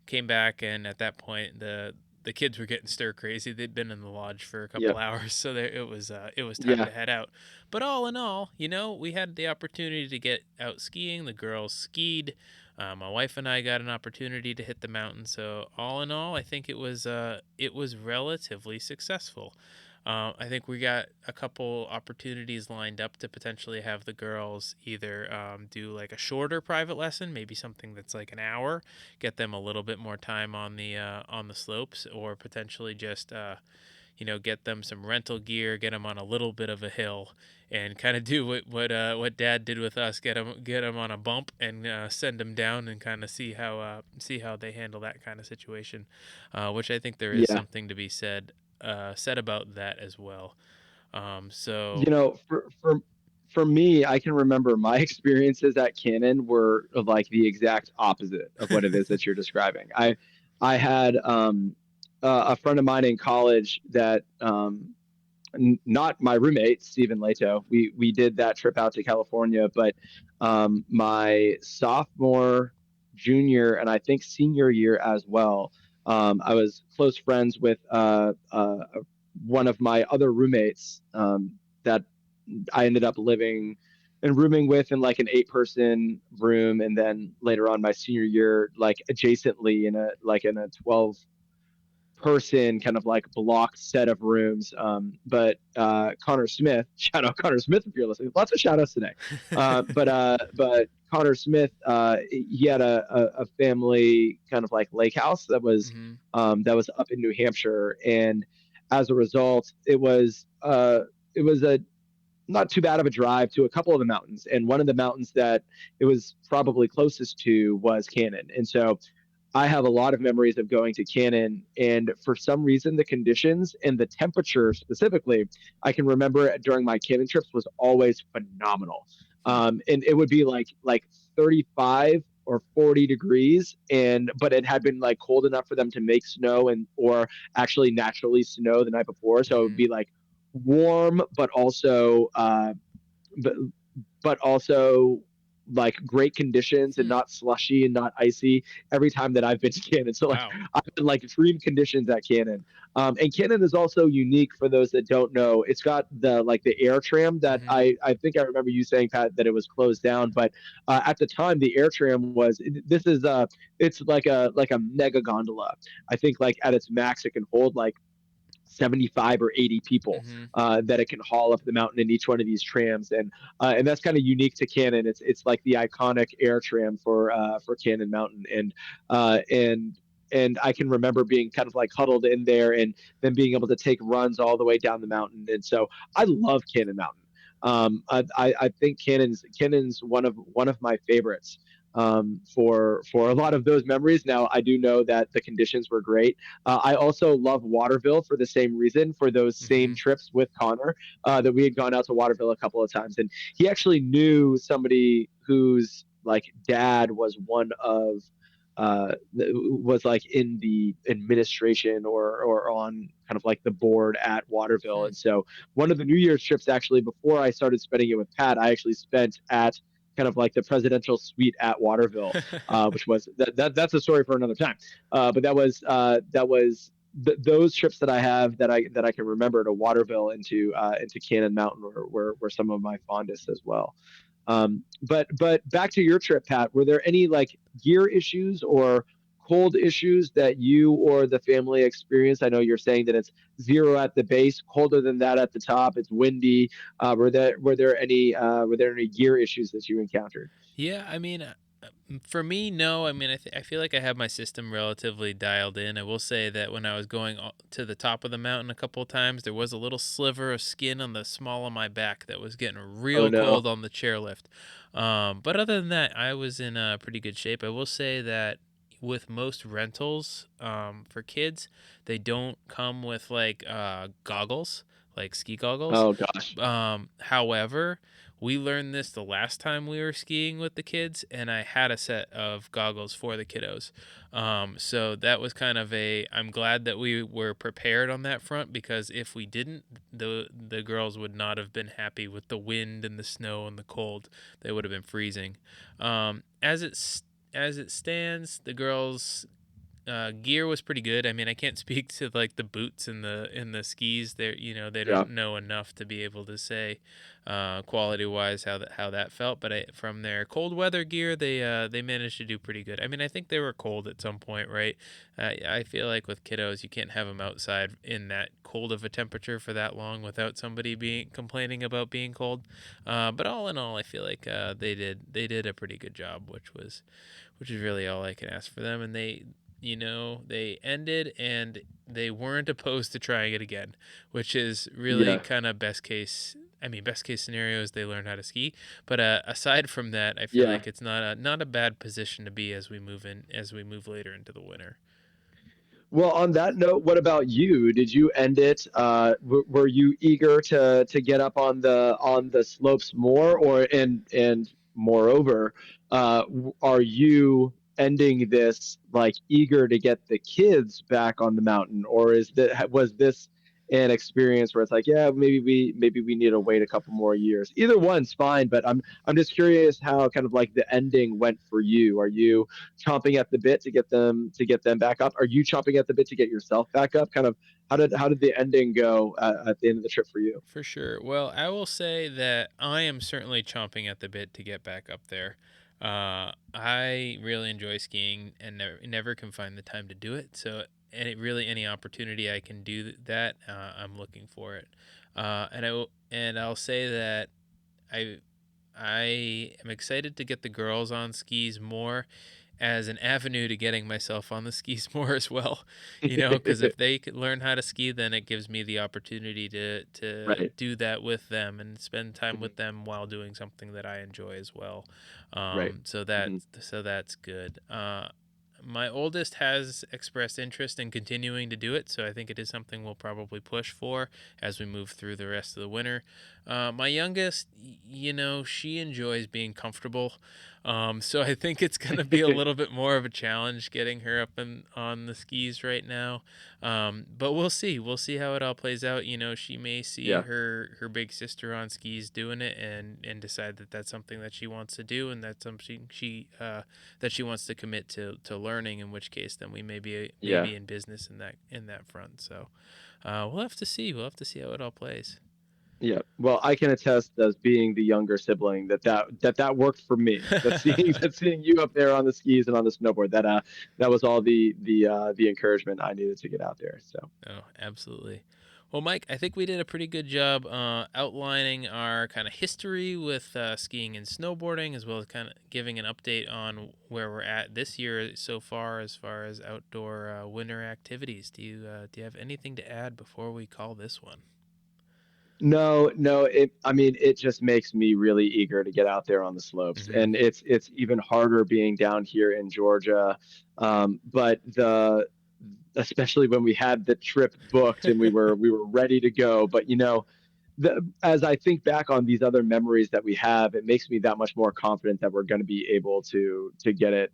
Came back, and at that point, the kids were getting stir crazy. They'd been in the lodge for a couple Yep. hours, so it was time Yeah. to head out. But all in all, you know, we had the opportunity to get out skiing. The girls skied. My wife and I got an opportunity to hit the mountain. So all in all, I think it was relatively successful. I think we got a couple opportunities lined up to potentially have the girls either do like a shorter private lesson, maybe something that's like an hour, get them a little bit more time on the slopes, or potentially just you know, get them some rental gear, get them on a little bit of a hill, and kind of do what Dad did with us, get them on a bump and send them down and kind of see how they handle that kind of situation, which I think there is Yeah. something to be said about that as well. You So know, for me, I can remember my experiences at Canon were like the exact opposite of what it is that you're describing. I had a friend of mine in college that not my roommate Stephen Leto. We did that trip out to California, but my sophomore, junior, and I think senior year as well. I was close friends with one of my other roommates that I ended up living and rooming with in like an 8-person room, and then later on my senior year, like adjacently in a 12-person kind of like block set of rooms. But Connor Smith, shout out Connor Smith if you're listening. Lots of shout outs today. But Connor Smith, he had a family kind of like lake house mhm. that was up in New Hampshire, and as a result, it was a not too bad of a drive to a couple of the mountains. And one of the mountains that it was probably closest to was Cannon. And so I have a lot of memories of going to Cannon. And for some reason, the conditions and the temperature specifically, I can remember during my Cannon trips was always phenomenal. Hmm. And it would be like 35 or 40 degrees, and but it had been like cold enough for them to make snow and or actually naturally snow the night before, so it would Hmm. be like warm but also but also like great conditions and Hmm. not slushy and not icy every time that I've been to Cannon. So like Wow. I've been like dream conditions at Cannon. And Cannon is also unique for those that don't know. It's got the like the air tram that Hmm. I think I remember you saying, Pat, that it was closed down, but at the time the air tram was this is it's like a mega gondola. I think like at its max it can hold like 75 or 80 people Hmm. that it can haul up the mountain in each one of these trams, and that's kind of unique to Cannon. It's like the iconic air tram for Cannon Mountain, uh, and and I can remember being kind of like huddled in there and then being able to take runs all the way down the mountain. And so I love Cannon Mountain. I think Cannon's one of my favorites for a lot of those memories. Now I do know that the conditions were great. I also love Waterville for the same reason, for those same Hmm. trips with Connor, that we had gone out to Waterville a couple of times. And he actually knew somebody whose like dad was one of was like in the administration or on kind of like the board at Waterville. Hmm. And so one of the New Year's trips, actually, before I started spending it with Pat, I actually spent at kind of like the presidential suite at Waterville, which was that's a story for another time. But those trips that I have that I can remember to Waterville into Cannon Mountain were some of my fondest as well. But back to your trip, Pat. Were there any like gear issues or cold issues that you or the family experienced? I know you're saying that it's 0 at the base, colder than that at the top. It's windy. Were there any gear issues that you encountered? Yeah, I mean, for me, no. I mean, I feel like I have my system relatively dialed in. I will say that when I was going to the top of the mountain a couple of times, there was a little sliver of skin on the small of my back that was getting Oh real no. cold on the chairlift. But other than that, I was in pretty good shape. I will say that with most rentals for kids, they don't come with like goggles, like ski goggles. Oh gosh. However, we learned this the last time we were skiing with the kids, and I had a set of goggles for the kiddos. So that was kind of a. I'm glad that we were prepared on that front, because if we didn't, the girls would not have been happy with the wind and the snow and the cold. They would have been freezing. As it stands, the girls gear was pretty good. I mean, I can't speak to like the boots and the skis. They Yeah. don't know enough to be able to say quality wise how that felt. But from their cold weather gear, they managed to do pretty good. I mean, I think they were cold at some point, right? I feel like with kiddos, you can't have them outside in that cold of a temperature for that long without somebody being complaining about being cold. But all in all, I feel like they did a pretty good job, which is really all I can ask for them. And they ended and they weren't opposed to trying it again, which is really Yeah. kind of best case. I mean, best case scenario is they learn how to ski, but aside from that, I feel Yeah. like it's not a bad position to be as we move later into the winter. Well, on that note, what about you? Did you end it? Were you eager to get up on the slopes more, and moreover, are you ending this like eager to get the kids back on the mountain, or was this an experience where it's like, yeah, maybe we need to wait a couple more years? Either one's fine, but I'm just curious how kind of like the ending went for you. Are you chomping at the bit to get them back up? Are you chomping at the bit to get yourself back up? Kind of how did the ending go at the end of the trip for you? For sure. Well, I will say that I am certainly chomping at the bit to get back up there. I really enjoy skiing and never can find the time to do it. So, any opportunity I can do that, I'm looking for it. And I'll say that I I am excited to get the girls on skis more as an avenue to getting myself on the skis more as well. Because if they could learn how to ski, then it gives me the opportunity to Right. do that with them and spend time Mhm. with them while doing something that I enjoy as well. Right. Hmm. So that's good. My oldest has expressed interest in continuing to do it, so I think it is something we'll probably push for as we move through the rest of the winter. My youngest, she enjoys being comfortable. So I think it's going to be a little bit more of a challenge getting her up and on the skis right now. But we'll see. We'll see how it all plays out. You know, she may see Yeah, her big sister on skis doing it and decide that that's something that she wants to do, and that's something that she wants to commit to learning. In which case, then we may yeah. be in business in that front. So we'll have to see. We'll have to see how it all plays. Yeah. Well, I can attest as being the younger sibling that worked for me. That seeing you up there on the skis and on the snowboard, that was all the encouragement I needed to get out there. So Oh, absolutely. Well, Mike, I think we did a pretty good job outlining our kind of history with skiing and snowboarding, as well as kind of giving an update on where we're at this year so far, as far as outdoor winter activities. Do you have anything to add before we call this one? no, no, I mean, it just makes me really eager to get out there on the slopes. Mm-hmm. And it's even harder being down here in Georgia. But the especially when we had the trip booked and we were ready to go. But as I think back on these other memories that we have, it makes me that much more confident that we're going to be able to get it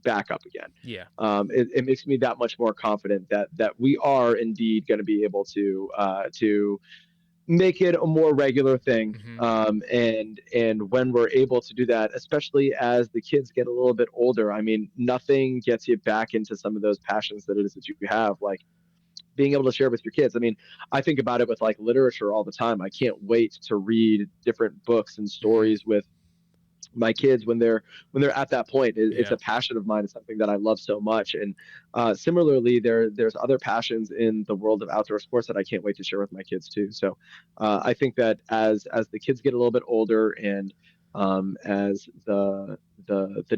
back up again. Yeah. It makes me that much more confident that we are indeed going to be able to make it a more regular thing. Mm-hmm. And when we're able to do that, especially as the kids get a little bit older, I mean, nothing gets you back into some of those passions that it is that you have, like being able to share with your kids. I mean, I think about it with like literature all the time. I can't wait to read different books and Mm-hmm. stories with my kids when they're at that point. It's Yeah. a passion of mine. It's something that I love so much. And similarly, there's other passions in the world of outdoor sports that I can't wait to share with my kids too. So I think that as the kids get a little bit older and as the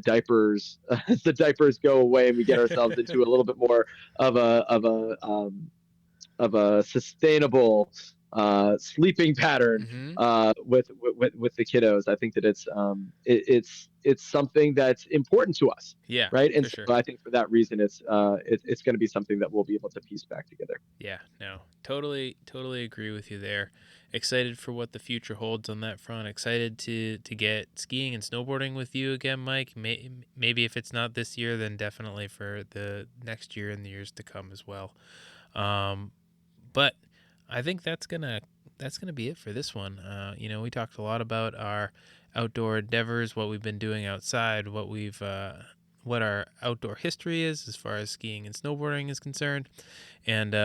diapers as the diapers go away and we get ourselves into a little bit more of a sustainable sleeping pattern Mm-hmm. with the kiddos. I think that it's something that's important to us, Yeah, right? And for so sure. I think for that reason, it's going to be something that we'll be able to piece back together. Yeah, no, totally agree with you there. Excited for what the future holds on that front. Excited to get skiing and snowboarding with you again, Mike. Maybe if it's not this year, then definitely for the next year and the years to come as well. Um, but I think that's gonna be it for this one. We talked a lot about our outdoor endeavors, what we've been doing outside, what our outdoor history is as far as skiing and snowboarding is concerned, and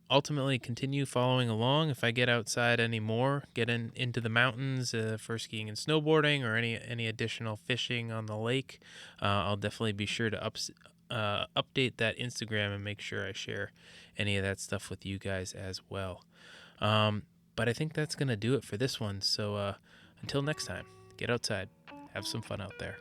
ultimately continue following along. If I get outside anymore, get into the mountains for skiing and snowboarding, or any additional fishing on the lake, I'll definitely be sure to update that Instagram and make sure I share any of that stuff with you guys as well. But I think that's gonna do it for this one. So until next time, get outside, have some fun out there.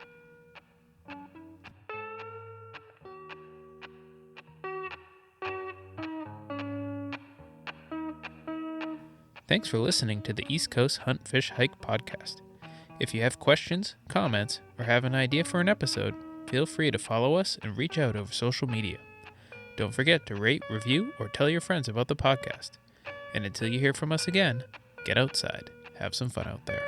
Thanks for listening to the East Coast Hunt Fish Hike podcast. If you have questions, comments, or have an idea for an episode, feel free to follow us and reach out over social media. Don't forget to rate, review, or tell your friends about the podcast. And until you hear from us again, get outside, have some fun out there.